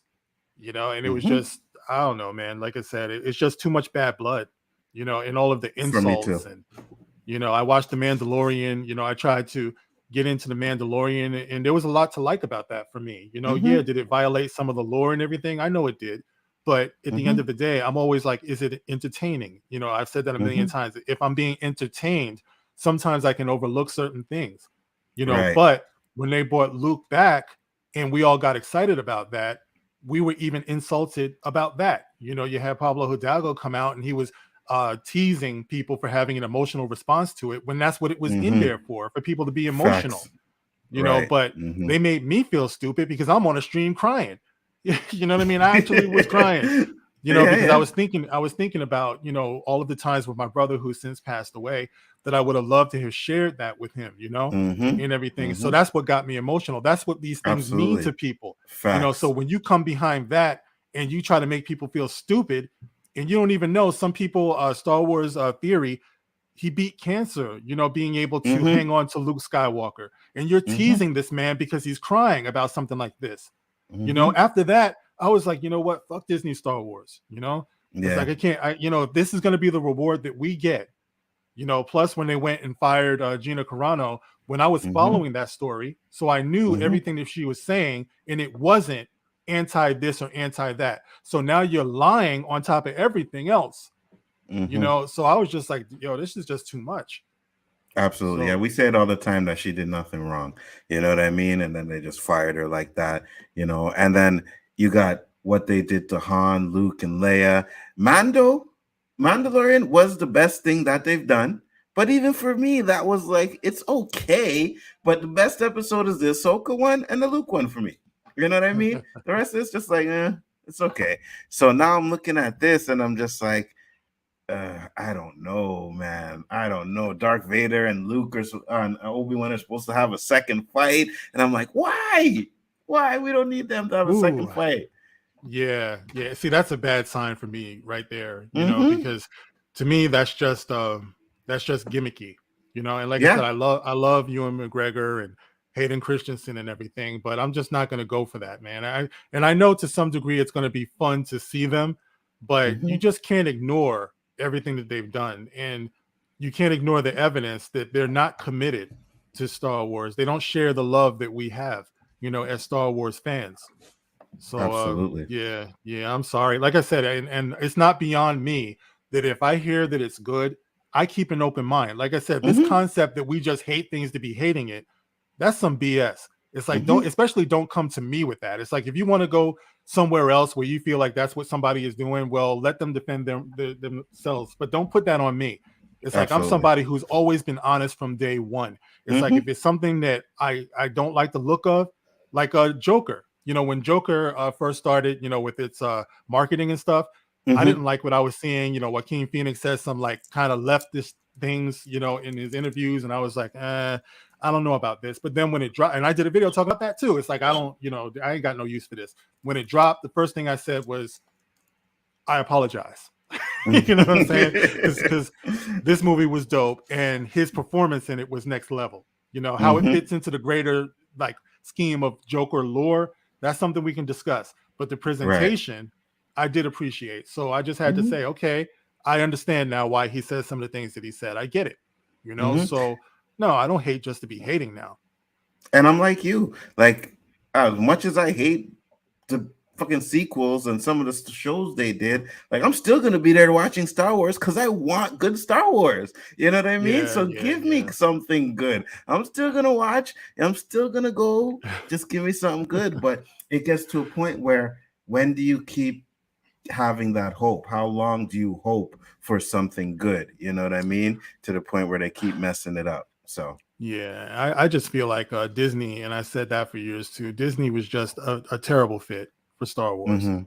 you know, and it was just, I don't know, man. Like I said, it's just too much bad blood. You know, and all of the insults, and, you know, I watched The Mandalorian. You know, I tried to get into The Mandalorian, and there was a lot to like about that for me. You know, did it violate some of the lore and everything? I know it did, But at the end of the day, I'm always like, is it entertaining? You know, I've said that a million times. If I'm being entertained, sometimes I can overlook certain things, you know. Right. But when they brought Luke back and we all got excited about that, we were even insulted about that. You know, you had Pablo Hidalgo come out and he was teasing people for having an emotional response to it when that's what it was in there for people to be emotional. Facts. You know, but they made me feel stupid because I'm on a stream crying. You know what I mean? I actually was crying, you know, because I was thinking about, you know, all of the times with my brother who since passed away that I would have loved to have shared that with him, you know, and everything. So that's what got me emotional. That's what these things mean to people. Facts. You know, so when you come behind that and you try to make people feel stupid and you don't even know, some people, Star Wars theory, he beat cancer, you know, being able to hang on to Luke Skywalker. And you're teasing this man because he's crying about something like this. You know, after that, I was like, you know what? Fuck Disney Star Wars. You know, it's like, you know, this is going to be the reward that we get, you know. Plus, when they went and fired Gina Carano, when I was following that story, so I knew everything that she was saying, and it wasn't anti this or anti that. So now you're lying on top of everything else, you know. So I was just like, yo, this is just too much. Absolutely. Yeah, we say it all the time that she did nothing wrong. You know what I mean? And then they just fired her like that, you know. And then you got what they did to Han, Luke, and Leia. Mandalorian was the best thing that they've done. But even for me, that was like, it's okay. But the best episode is the Ahsoka one and the Luke one for me. You know what I mean? The rest is just like, it's okay. So now I'm looking at this and I'm just like, I don't know, man. I don't know. Darth Vader and Luke and Obi-Wan are supposed to have a second fight, and I'm like, why? Why? We don't need them to have a second fight. Yeah. See, that's a bad sign for me right there. You know, because to me, that's just gimmicky. You know, and like I said, I love Ewan McGregor and Hayden Christensen and everything, but I'm just not going to go for that, man. I know to some degree it's going to be fun to see them, but you just can't ignore everything that they've done, and you can't ignore the evidence that they're not committed to Star Wars. They don't share the love that we have, you know, as Star Wars fans. So absolutely, yeah, I'm sorry. Like I said, and it's not beyond me that if I hear that it's good, I keep an open mind. Like I said, this concept that we just hate things to be hating it, that's some BS. It's like, don't come to me with that. It's like, if you want to go somewhere else where you feel like that's what somebody is doing, well, let them defend themselves, but don't put that on me. It's like, I'm somebody who's always been honest from day one. It's like, if it's something that I don't like the look of, like a Joker, you know, when Joker first started, you know, with its marketing and stuff, I didn't like what I was seeing. You know, Joaquin Phoenix says some like kind of leftist things, you know, in his interviews, and I was like, I don't know about this. But then when it dropped, and I did a video talking about that too, it's like, I don't, you know, I ain't got no use for this. When it dropped, the first thing I said was, I apologize. You know what I'm saying? Because this movie was dope, and his performance in it was next level. You know, how it fits into the greater like scheme of Joker lore, that's something we can discuss. But the presentation, I did appreciate. So I just had to say, okay, I understand now why he says some of the things that he said. I get it. You know, so no, I don't hate just to be hating now. And I'm like you. Like, as much as I hate the fucking sequels and some of the shows they did, like, I'm still gonna be there watching Star Wars because I want good Star Wars. You know what I mean? So give me something good. I'm still gonna watch. I'm still gonna go. Just give me something good. But it gets to a point where, when do you keep having that hope? How long do you hope for something good? You know what I mean? To the point where they keep messing it up. So yeah, I just feel like Disney, and I said that for years too, Disney was just a terrible fit for Star Wars. You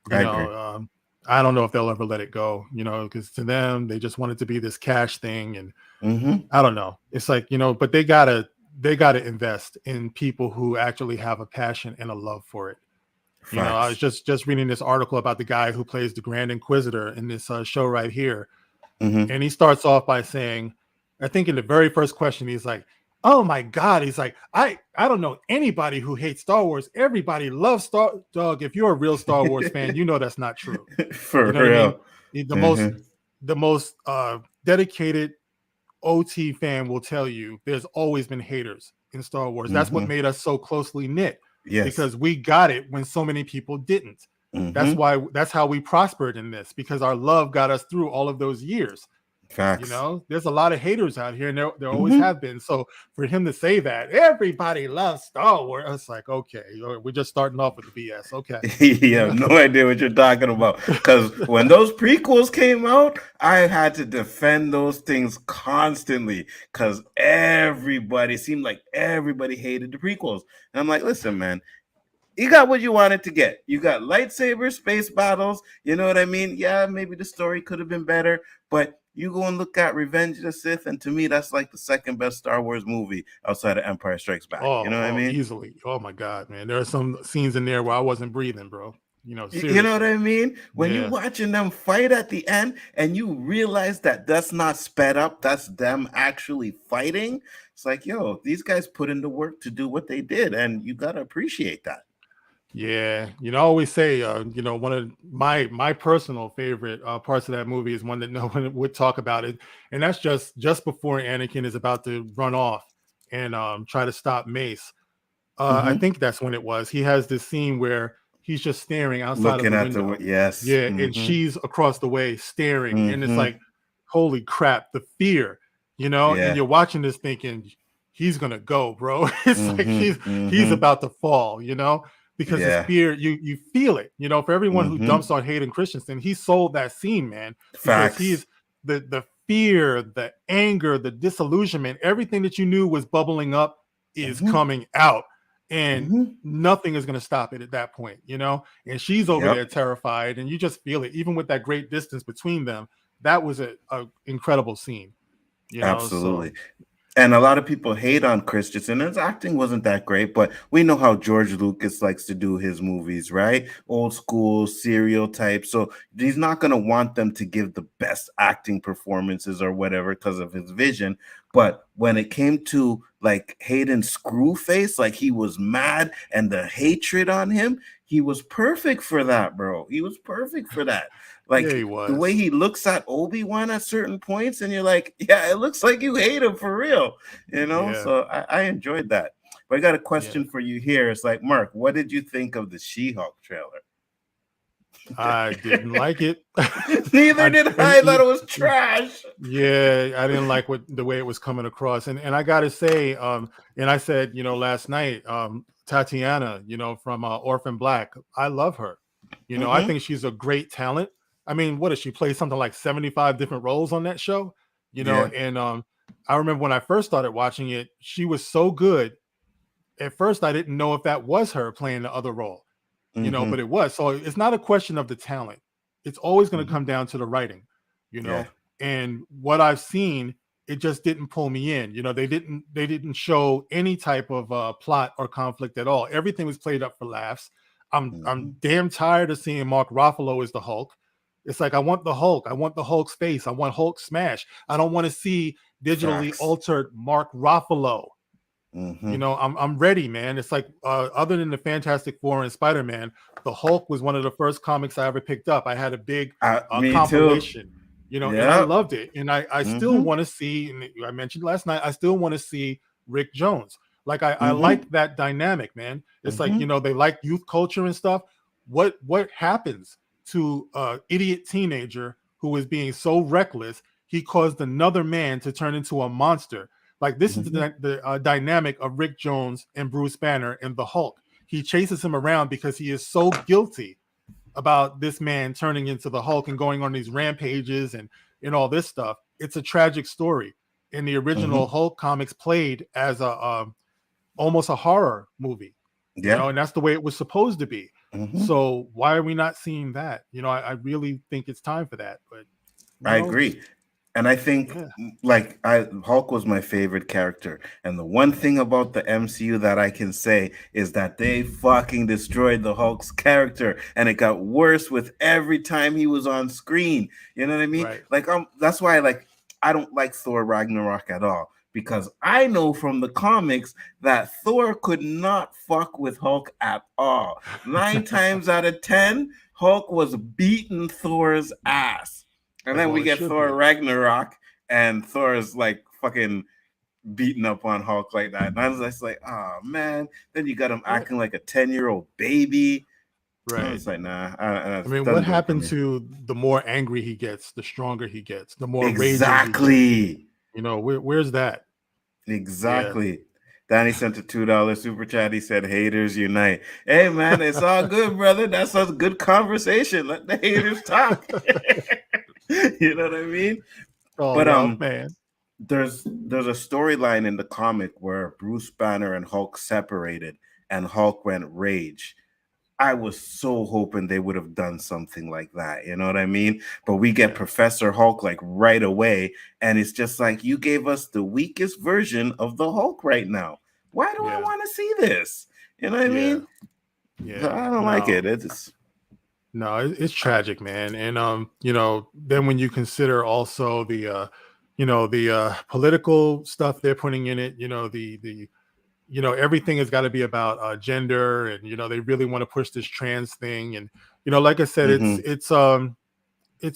know, I don't know if they'll ever let it go, you know, because to them, they just want it to be this cash thing. And I don't know. It's like, you know, but they gotta invest in people who actually have a passion and a love for it. You know, I was just reading this article about the guy who plays the Grand Inquisitor in this show right here. And he starts off by saying, I think in the very first question, he's like, oh my God. He's like, I don't know anybody who hates Star Wars. Everybody loves Star Dog. If you're a real Star Wars fan, you know that's not true. For you know real. what I mean? The most dedicated OT fan will tell you there's always been haters in Star Wars. That's what made us so closely knit. Yes. Because we got it when so many people didn't. Mm-hmm. That's how we prospered in this, because our love got us through all of those years. Facts. There's a lot of haters out here, and there always Mm-hmm. have been. So for him to say that everybody loves Star Wars, it's like, okay, we're just starting off with the BS. Okay. You have no idea what you're talking about. Because when those prequels came out, I had to defend those things constantly because everybody seemed like everybody hated the prequels. And I'm like, listen, man, you got what you wanted to get. You got lightsaber space battles. You know what I mean? Yeah, maybe the story could have been better, but you go and look at Revenge of the Sith, and to me, that's like the second best Star Wars movie outside of Empire Strikes Back. You know what I mean? Easily. Oh my God, man. There are some scenes in there where I wasn't breathing, bro. Seriously. You know what I mean? When Yeah. you're watching them fight at the end and you realize that that's not sped up, that's them actually fighting. It's like, yo, these guys put in the work to do what they did, and you got to appreciate that. Yeah, I always say, one of my personal favorite parts of that movie is one that no one would talk about it, and that's just before Anakin is about to run off and try to stop Mace. I think that's when it was. He has this scene where he's just staring outside Looking of the window. yes, yeah, and she's across the way staring, and it's like, holy crap, the fear, and you're watching this thinking he's gonna go, bro. It's like he's about to fall, because his fear, you feel it, for everyone who dumps on Hayden Christensen, he sold that scene, man. Facts. Because he's the fear, the anger, the disillusionment, everything that you knew was bubbling up is coming out, and nothing is going to stop it at that point, and she's over there terrified, and you just feel it, even with that great distance between them. That was a incredible scene, absolutely. And a lot of people hate on Christensen. His acting wasn't that great, but we know how George Lucas likes to do his movies, right? Old school, serial type. So he's not going to want them to give the best acting performances or whatever because of his vision. But when it came to like Hayden's screw face, like he was mad and the hatred on him, he was perfect for that, bro. He was perfect for that. Like he was. The way he looks at Obi-Wan at certain points, and you're like, yeah, it looks like you hate him for real, So I enjoyed that. But I got a question for you here. It's like, Mark, what did you think of the She-Hulk trailer? I didn't like it. Neither did I. Thought it was trash. Yeah, I didn't like the way it was coming across. And I gotta say, and I said, last night, Tatiana, from Orphan Black, I love her. I think she's a great talent. I mean, what does she play? Something like 75 different roles on that show, and I remember when I first started watching it, she was so good. At first, I didn't know if that was her playing the other role, but it was. So it's not a question of the talent. It's always going to come down to the writing, and what I've seen, it just didn't pull me in. They didn't show any type of plot or conflict at all. Everything was played up for laughs. I'm damn tired of seeing Mark Ruffalo as the Hulk. It's like, I want the Hulk. I want the Hulk's face. I want Hulk smash. I don't want to see digitally altered Mark Ruffalo. I'm ready, man. It's like, other than the Fantastic Four and Spider-Man, the Hulk was one of the first comics I ever picked up. I had a big compilation, and I loved it. And I still want to see, and I mentioned last night, I still want to see Rick Jones. Like, I like that dynamic, man. It's like, they like youth culture and stuff. What happens to idiot teenager who is being so reckless, he caused another man to turn into a monster? Like, this is the dynamic of Rick Jones and Bruce Banner and the Hulk. He chases him around because he is so guilty about this man turning into the Hulk and going on these rampages and all this stuff. It's a tragic story. And the original Hulk comics played as almost a horror movie, and that's the way it was supposed to be. So why are we not seeing that? I really think it's time for that. But I agree. And I think Hulk was my favorite character. And the one thing about the MCU that I can say is that they fucking destroyed the Hulk's character. And it got worse with every time he was on screen. You know what I mean? Right. Like, that's why I don't like Thor Ragnarok at all. Because I know from the comics that Thor could not fuck with Hulk at all. 9 times out of 10, Hulk was beating Thor's ass. And then we get Thor Ragnarok, and Thor is like fucking beating up on Hulk like that. And I was just like, oh man. Then you got him acting like a 10-year-old baby. Right. It's like, nah, I mean, what doesn't do it for happened me. to the more angry he gets, the stronger he gets, the more raging he gets? Exactly. You know, where's that? Exactly. Danny sent a $2 super chat. He said, "Haters unite." Hey man, it's all good, brother. That's a good conversation. Let the haters talk. You know what I mean? Oh, But well, man. there's a storyline in the comic where Bruce Banner and Hulk separated, and Hulk went rage. I was so hoping they would have done something like that. You know what I mean? But we get Professor Hulk like right away, and it's just like, you gave us the weakest version of the Hulk right now. Why do I want to see this? You know what I mean? Yeah. I don't like it. It's tragic, man. And you know, then when you consider also the political stuff they're putting in it, you know, the everything has got to be about gender, and you know, they really want to push this trans thing. And you know, like I said, it's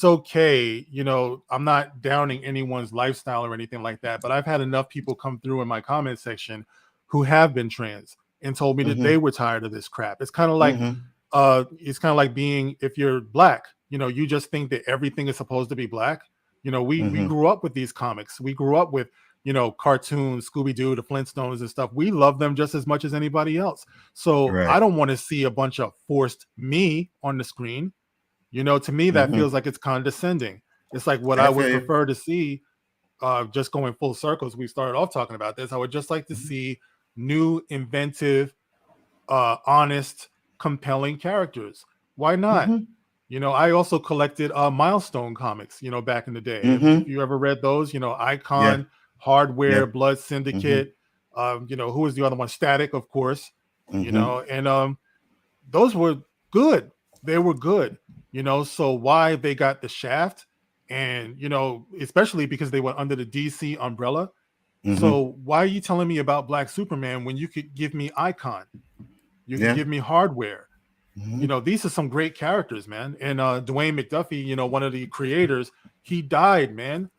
okay. You know, I'm not downing anyone's lifestyle or anything like that, but I've had enough people come through in my comment section who have been trans and told me that they were tired of this crap. It's kind of like being, if you're black, you know, you just think that everything is supposed to be black. You know, we grew up with these comics. We grew up with, you know, cartoons, Scooby-Doo, the Flintstones and stuff. We love them just as much as anybody else. So I don't want to see a bunch of forced me on the screen. You know, to me, that feels like it's condescending. It's like what I would prefer to see, just going full circles. We started off talking about this. I would just like to see new, inventive, honest, compelling characters. Why not? You know, I also collected Milestone comics, you know, back in the day. If you ever read those, you know, Icon, Hardware, Blood Syndicate, you know, who was the other one? Static, of course, you know, and those were good. They were good, you know, so why they got the shaft, and, you know, especially because they were under the DC umbrella. So why are you telling me about Black Superman when you could give me Icon? You can give me Hardware. You know, these are some great characters, man. And Dwayne McDuffie, you know, one of the creators, he died, man.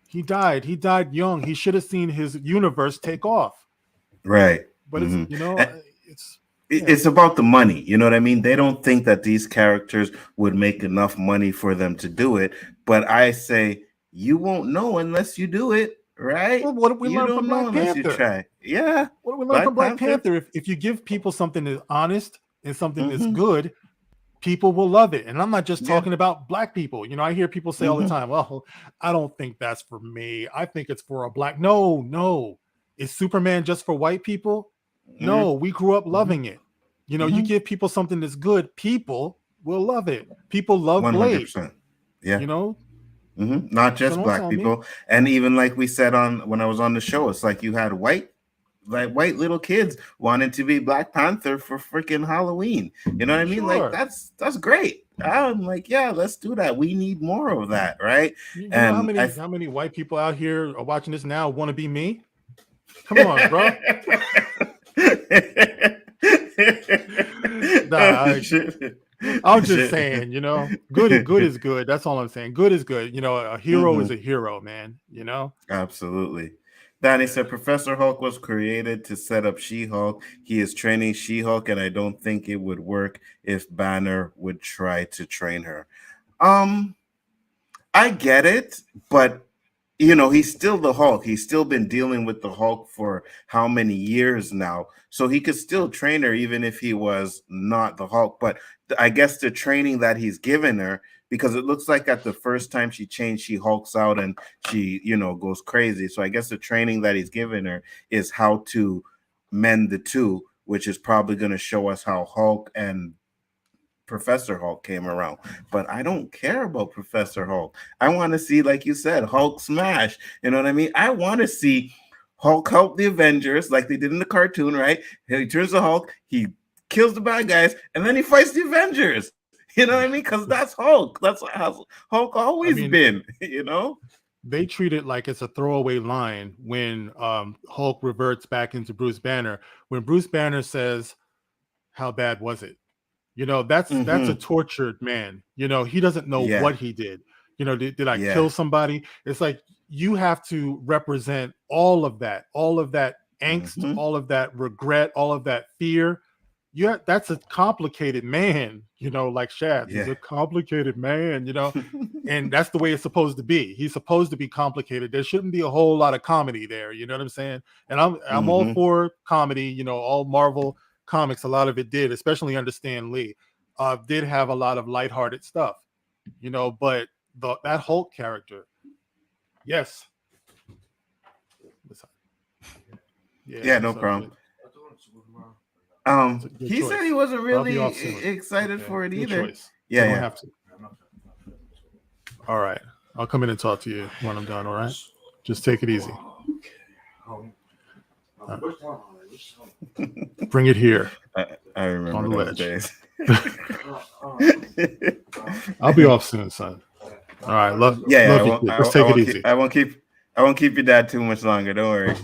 He died young. He should have seen his universe take off. Right. But it's, you know, it's about the money. You know what I mean? They don't think that these characters would make enough money for them to do it. But I say, you won't know unless you do it, right? Well, what do we you learn don't from know Black unless Panther? You try. Yeah. What do we learn from Black Panther? If you give people something that's honest and something that's good, people will love it. And I'm not just talking about black people. You know, I hear people say all the time, well, I don't think that's for me. I think it's for a black. No. Is Superman just for white people? No, we grew up loving it. You know, you give people something that's good, people will love it. People love 100%. Blade. Yeah. You know? Not just black people. And even like we said when I was on the show, it's like you had white little kids wanting to be Black Panther for freaking Halloween. You know what I mean? Like that's great. I'm like, yeah, let's do that. We need more of that, right? You know how many white people out here are watching this now want to be me? Come on, bro. I'm just saying, you know, good is good. That's all I'm saying. Good is good. You know, a hero is a hero, man. You know? Absolutely. Danny said Professor Hulk was created to set up She-Hulk. He is training She-Hulk, and I don't think it would work if Banner would try to train her. I get it, but you know, he's still the Hulk. He's still been dealing with the Hulk for how many years now. So he could still train her even if he was not the Hulk. But I guess the training that he's given her, because it looks like at the first time she changed, she hulks out and she, you know, goes crazy. So I guess the training that he's given her is how to mend the two, which is probably going to show us how Hulk and Professor Hulk came around. But I don't care about Professor Hulk. I want to see, like you said, Hulk smash. You know what I mean? I want to see Hulk help the Avengers like they did in the cartoon, right? He turns to Hulk, he kills the bad guys, and then he fights the Avengers. You know what I mean? Because that's Hulk. That's how Hulk always been, you know? They treat it like it's a throwaway line when Hulk reverts back into Bruce Banner. When Bruce Banner says, how bad was it? You know, that's a tortured man. You know, he doesn't know what he did. You know, did I kill somebody? It's like you have to represent all of that angst, all of that regret, all of that fear. yeah, that's a complicated man, like Shaft. He's Yeah. a complicated man, and that's the way it's supposed to be. He's supposed to be complicated. There shouldn't be a whole lot of comedy there. You know what I'm saying? And I'm all for comedy. All Marvel comics, a lot of it did, especially under Stan Lee, did have a lot of lighthearted stuff. But that Hulk character, yes. Yeah, no problem. He said he wasn't really excited for it either. Yeah, you don't have to. All right, I'll come in and talk to you when I'm done. All right, just take it easy. Bring it here. I remember on the those ledge. days. I'll be off soon, son. All right, love you. Let's take it easy. I won't keep your dad too much longer. Don't worry.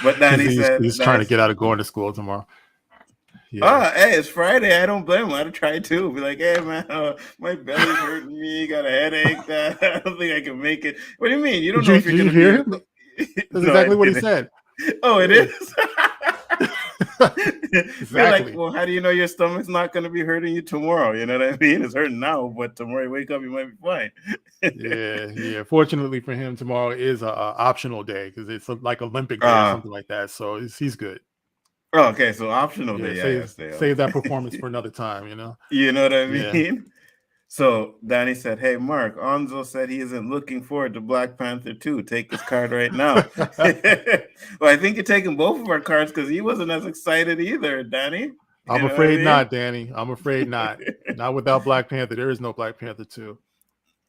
But Danny said he's trying to get out of going to school tomorrow. Yeah. Oh, hey, it's Friday. I don't blame him. I'd try too. Be like, hey, man, my belly's hurting me. Got a headache. I don't think I can make it. What do you mean? You don't know if you're going to hear him? That's exactly what he said. Oh, it is? Exactly. You're like, well, how do you know your stomach's not going to be hurting you tomorrow? You know what I mean? It's hurting now, but tomorrow you wake up, you might be fine. Yeah. Fortunately for him, tomorrow is an optional day because it's like Olympic day or something like that. So he's good. Oh, okay. So optional day. Save that performance for another time, You know what I mean? Yeah. So Danny said, hey, Mark, Nzo said he isn't looking forward to Black Panther 2. Take his card right now. Well, I think you're taking both of our cards because he wasn't as excited either, Danny. I'm afraid not, Danny. I'm afraid not. Not without Black Panther. There is no Black Panther 2.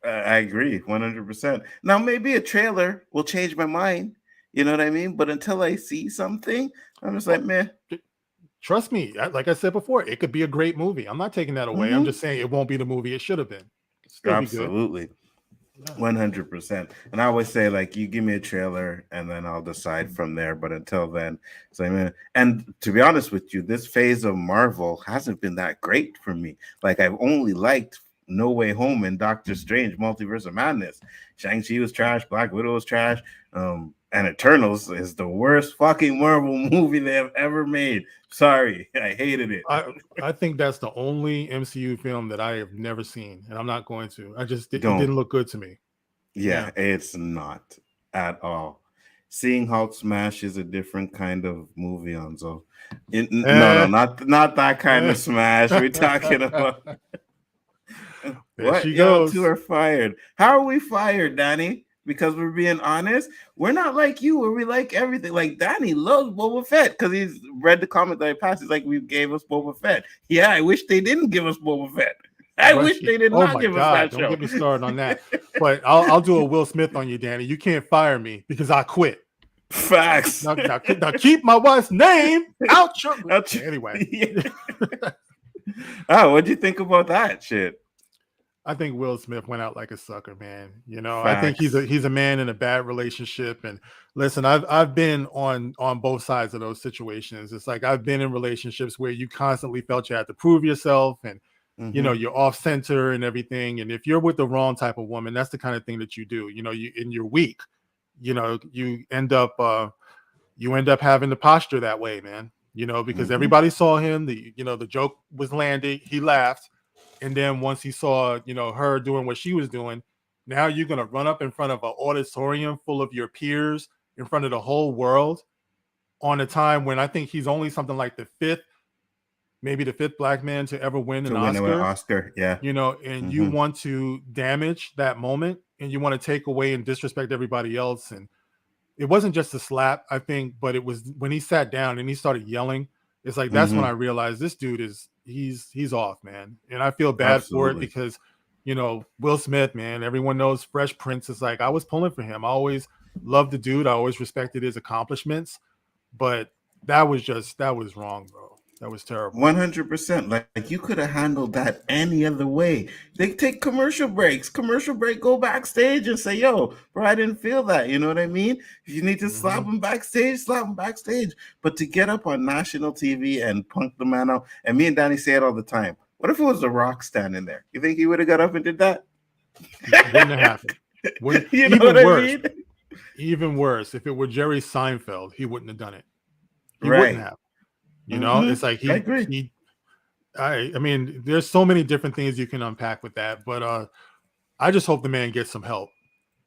I agree, 100%. Now, maybe a trailer will change my mind. You know what I mean? But until I see something, I'm just like, man. Trust me, like I said before, it could be a great movie. I'm not taking that away. I'm just saying it won't be the movie it should have been. Absolutely. 100%. And I always say, like, you give me a trailer and then I'll decide from there. But until then, and to be honest with you, this phase of Marvel hasn't been that great for me. Like, I've only liked No Way Home and Doctor Strange, Multiverse of Madness. Shang-Chi was trash. Black Widow was trash. And Eternals is the worst fucking Marvel movie they have ever made. Sorry, I hated it. I think that's the only MCU film that I have never seen, and I'm not going to. It didn't look good to me. Yeah, it's not at all. Seeing Hulk smash is a different kind of movie, Nzo. No, not that kind of smash. We're talking about. What? She goes. You two are fired. How are we fired, Danny? Because we're being honest, we're not like you where we like everything. Like Danny loves Boba Fett because he's read the comment that I passed. He's like, we gave us Boba Fett. Yeah, I wish they didn't give us Boba Fett. I wish they did not give us that show. Don't get me started on that. But I'll do a Will Smith on you, Danny. You can't fire me because I quit. Facts. Now keep my wife's name out your anyway. Yeah. Oh, what'd you think about that shit? I think Will Smith went out like a sucker, man. Facts. I think he's a man in a bad relationship. And listen, I've been on both sides of those situations. It's like I've been in relationships where you constantly felt you had to prove yourself, and you're off center and everything. And if you're with the wrong type of woman, that's the kind of thing that you do. You're weak. You end up having the posture that way, man. Because everybody saw him. The joke was landed. He laughed. And then once he saw, her doing what she was doing, now you're going to run up in front of an auditorium full of your peers in front of the whole world on a time when I think he's only something like the fifth black man to ever win an Oscar. Yeah. And you want to damage that moment and you want to take away and disrespect everybody else. And it wasn't just a slap, I think, but it was when he sat down and he started yelling. It's like, that's when I realized this dude he's off, man. And I feel bad for it because, Will Smith, man, everyone knows Fresh Prince is like, I was pulling for him. I always loved the dude. I always respected his accomplishments, but that was wrong, bro. That was terrible. 100%. Like you could have handled that any other way. They take commercial breaks. Commercial break, go backstage and say, yo, bro, I didn't feel that. You know what I mean? If you need to slap him backstage, slap him backstage. But to get up on national TV and punk the man out, and me and Danny say it all the time. What if it was The Rock standing there? You think he would have got up and did that? Wouldn't have happened. You know what I mean? Even worse, if it were Jerry Seinfeld, he wouldn't have done it. He right. wouldn't have. You know, it's like I agree. I mean, there's so many different things you can unpack with that, but I just hope the man gets some help.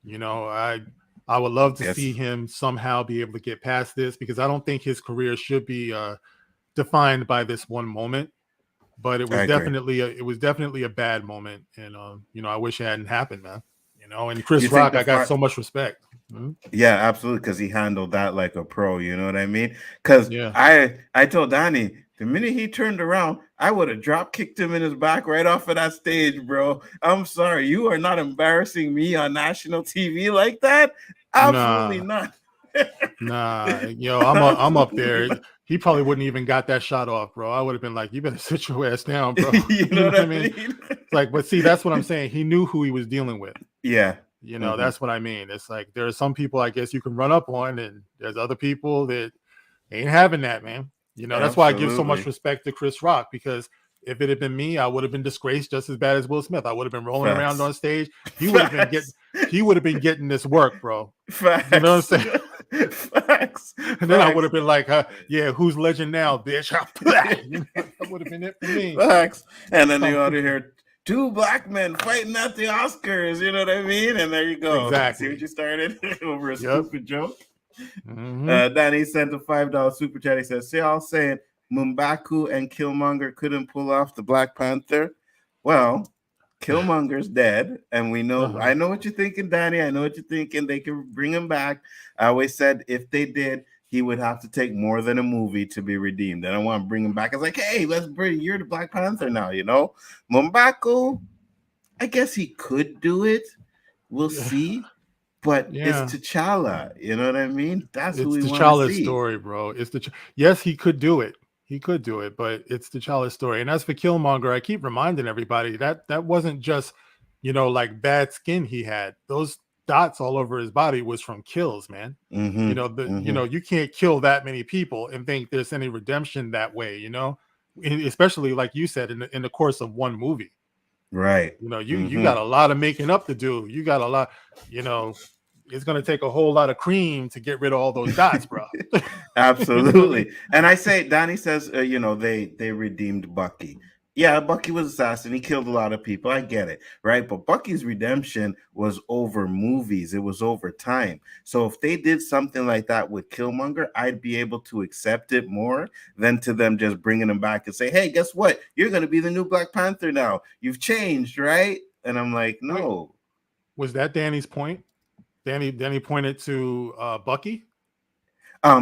You know, I would love to see Yes, him somehow be able to get past this, because I don't think his career should be defined by this one moment. But I agree. it was definitely a bad moment, and you know, I wish it hadn't happened, man. You know, and You Chris think Rock, the I got fact? so much respect. Mhm. Yeah, absolutely, because he handled that like a pro. You know what I mean? Because Yeah, I told Danny the minute he turned around, I would have drop kicked him in his back right off of that stage, bro. I'm sorry, you are not embarrassing me on national TV like that. Absolutely nah, not. nah, yo, I'm up Absolutely there. not. He probably wouldn't even got that shot off, bro. I would have been like, you better sit your ass down, bro. You You know know what what I I mean? mean? It's like, but see, that's what I'm saying. He knew who he was dealing with. Yeah. You know, Hmm. that's what I mean. It's like there are some people I guess you can run up on, and there's other people that ain't having that, man. You know, that's why I give so much Absolutely. respect to Chris Rock, because if it had been me, I would have been disgraced just as bad as Will Smith. I would have been rolling around Facts. on stage. Facts. He would have been getting this work, bro. You know what Facts. I'm saying? Facts. And then I would Facts. have been like, yeah, who's legend now, bitch? You know, that would have been it for me. Facts. And then you So, ought to hear two black men fighting at the Oscars. You know what I mean? And there you go. See what exactly. you started over a Yep. stupid joke. Hmm. Danny sent a $5 super chat. He says, "See, all saying M'Baku and Killmonger couldn't pull off the Black Panther. Well, Killmonger's dead, and we know. Uh-huh. I know what you're thinking, Danny. I know what you're thinking. They can bring him back. I always said if they did, he would have to take more than a movie to be redeemed. I don't want to bring him back. It's like, hey, let's bring you're the Black Panther now. You know, M'Baku. I guess he could do it. We'll see." But it's Yeah. T'Challa, you know what I mean? That's who It's we want to T'Challa's see. story, bro. Yes, he could do it. He could do it, but it's T'Challa's story. And as for Killmonger, I keep reminding everybody that that wasn't just, you know, like bad skin he had. Those dots all over his body was from kills, man. You know, you can't kill that many people and think there's any redemption that way, you know? Especially like you said in the course of one movie. Right. You know, you got a lot of making up to do. You got a lot, you know, it's going to take a whole lot of cream to get rid of all those dots, bro. You know what I mean? Absolutely. And I say, Danny says, you know, they redeemed Bucky. Yeah, Bucky was assassin. He killed a lot of people. I get it, right? But Bucky's redemption was over movies. It was over time. So if they did something like that with Killmonger, I'd be able to accept it more than to them just bringing him back and say, "Hey, guess what? You're going to be the new Black Panther now. You've changed, right?" And I'm like, Wait, no. was that Danny's point? Danny pointed to Bucky.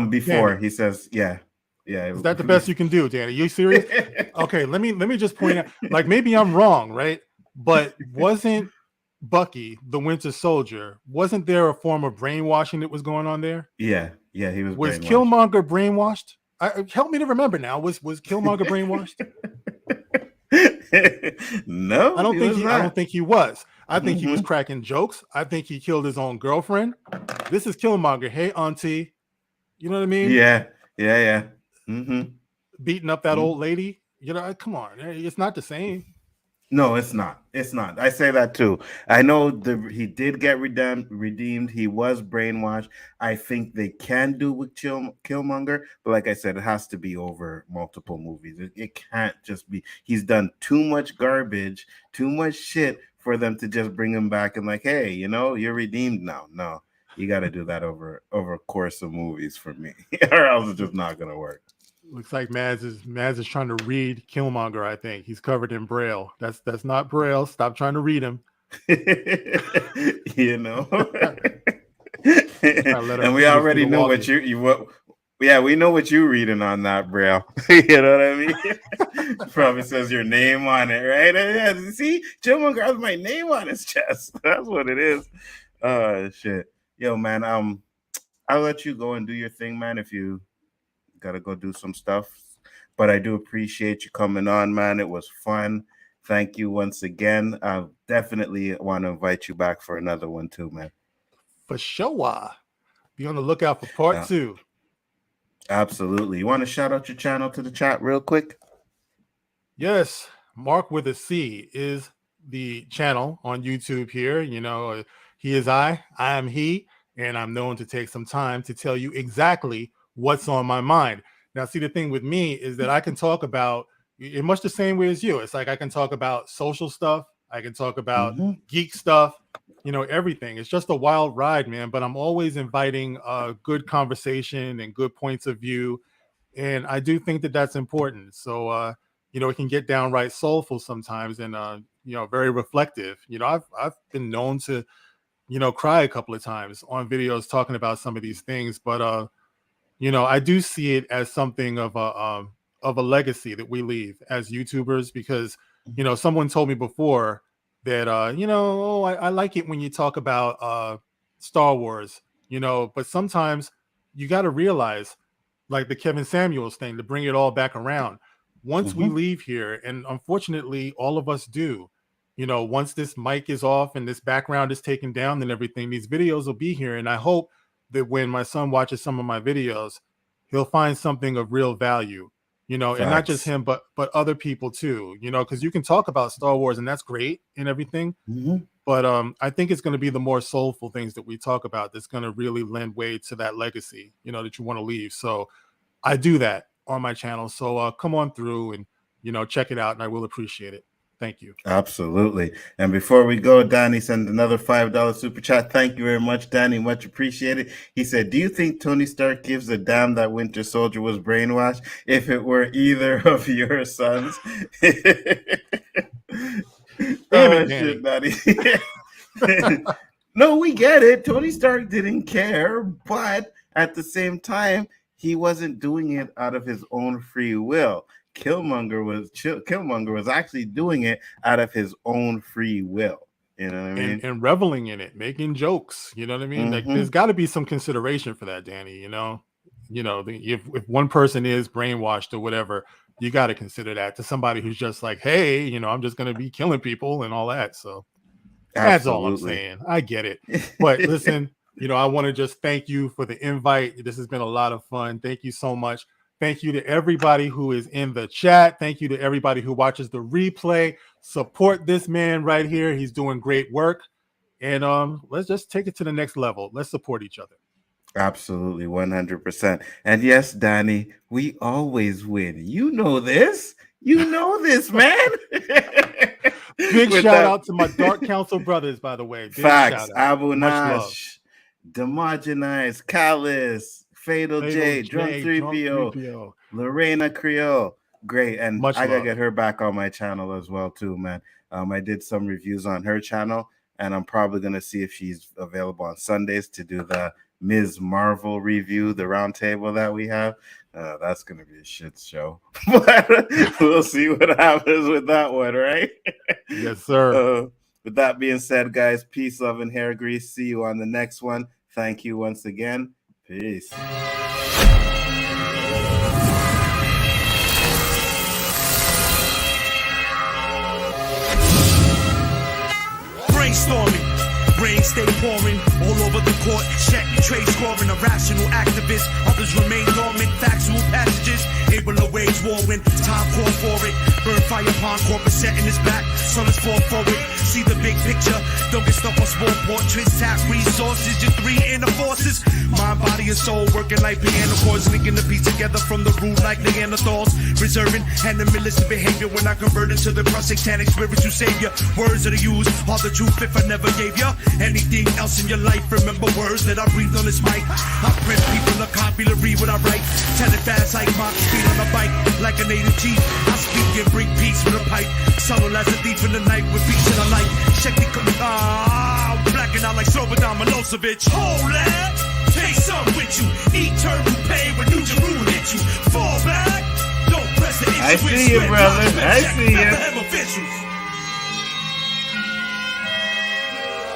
Before Danny, he says, yeah. is that the best you can do, Danny? You serious? Okay, let me just point out. Like maybe I'm wrong, right? But wasn't Bucky the Winter Soldier? Wasn't there a form of brainwashing that was going on there? Yeah, he was Was brainwashed. Killmonger brainwashed? Help me to remember now. Was Killmonger brainwashed? No, he was I not. don't think he was. I think he was Mhm. cracking jokes. I think he killed his own girlfriend. This is Killmonger. Hey, auntie. You know what I mean? Yeah. Hmm. Beating up that old lady. You know, come on. It's not the same. No, it's not. It's not. I say that too. I know he did get redeemed. He was brainwashed. I think they can do with Killmonger, but like I said, it has to be over multiple movies. It can't just be. He's done too much garbage, too much shit for them to just bring him back and like, hey, you know, you're redeemed now. No, you got to do that over a course of movies for me, or else it's just not gonna work. Looks like Maz is trying to read Killmonger. I think he's covered in Braille. That's not Braille. Stop trying to read him. You know. I let him And we finish through already the know what walkie. you what. Yeah, we know what you're reading on that, Braille. You know what I mean? Probably says your name on it, right? Yeah, see, Killmonger has my name on his chest. That's what it is. Oh shit, yo, man. I'll let you go and do your thing, man. If you gotta go do some stuff, but I do appreciate you coming on, man. It was fun. Thank you once again. I definitely want to invite you back for another one too, man. For sure. Be on the lookout for part Yeah, 2. absolutely. You want to shout out your channel to the chat real quick? Yes, Mark with a C is the channel on YouTube here. You know, he is I am he, and I'm known to take some time to tell you exactly what's on my mind. Now, see, the thing with me is that I can talk about in much the same way as you. It's like I can talk about social stuff. I can talk about geek stuff, everything. It's just a wild ride, man. But I'm always inviting good conversation and good points of view. And I do think that that's important. So, it can get downright soulful sometimes and, very reflective. I've been known to, cry a couple of times on videos talking about some of these things. But, I do see it as something of a legacy that we leave as YouTubers, because, someone told me before that, I like it when you talk about Star Wars, but sometimes you got to realize, like the Kevin Samuels thing, to bring it all back around. Once we leave here, and unfortunately all of us do, once this mic is off and this background is taken down and everything, these videos will be here. And I hope that when my son watches some of my videos, he'll find something of real value, and not just him, but other people too, because you can talk about Star Wars and that's great and everything. But I think it's going to be the more soulful things that we talk about that's going to really lend weight to that legacy, that you want to leave. So I do that on my channel. So come on through and, check it out, and I will appreciate it. Thank you. Absolutely. And before we go, Danny sent another $5 super chat. Thank you very much, Danny. Much appreciated. He said, do you think Tony Stark gives a damn that Winter Soldier was brainwashed if it were either of your sons? Shit, Danny. No, we get it. Tony Stark didn't care, but at the same time, he wasn't doing it out of his own free will. Killmonger was actually doing it out of his own free will. You know what I mean? And reveling in it, making jokes. You know what I mean? Like, there's got to be some consideration for that, Danny. If one person is brainwashed or whatever, you got to consider that to somebody who's just like, hey, I'm just going to be killing people and all that. So that's all I'm saying. I get it. But listen, I want to just thank you for the invite. This has been a lot of fun. Thank you so much. Thank you to everybody who is in the chat. Thank you to everybody who watches the replay. Support this man right here. He's doing great work. And let's just take it to the next level. Let's support each other. Absolutely, 100%. And yes, Danny, we always win. You know this. You know this, man. Big shout out to my Dark Council brothers, by the way. Big Facts. Abu Nash, Demogenized, Callus, Fatal J, Drum 3PO, Lorena Creole. Great. And I gotta get her back on my channel as well, too, man. I did some reviews on her channel, and I'm probably gonna see if she's available on Sundays to do the Ms. Marvel review, the roundtable that we have. That's gonna be a shit show. But we'll see what happens with that one, right? Yes, sir. With that being said, guys, peace, love, and hair grease. See you on the next one. Thank you once again. Peace. Brainstorming, brains stay pouring all over the court. Check your trade scoring, irrational activists. Others remain dormant, factual passages. Able to wage war when time call for it. Burn fire upon corporate setting his back. Sun is fall forward. See the big picture. Don't get stuck on small portraits. Tap resources, your three inner forces. Mind, body, and soul working like piano chords. Linking the piece together from the root like Neanderthals. Reserving animalistic behavior when I convert into the cross satanic spiritual savior. Words that are used are the truth if I never gave ya anything else in your life. Remember words that I breathed on this mic. I print people a copy to read what I write. Tell it fast like my speed on a bike. Like a native chief, I speak and bring peace with a pipe. Subtle as a thief in the night with beats in the light. Check the I'm blacking out like Suburban Milosevic. Hold that, take some with you. Eternal pain when New Jerusalem hit you. Fall back, don't press the issue. I see you, brother. I see you.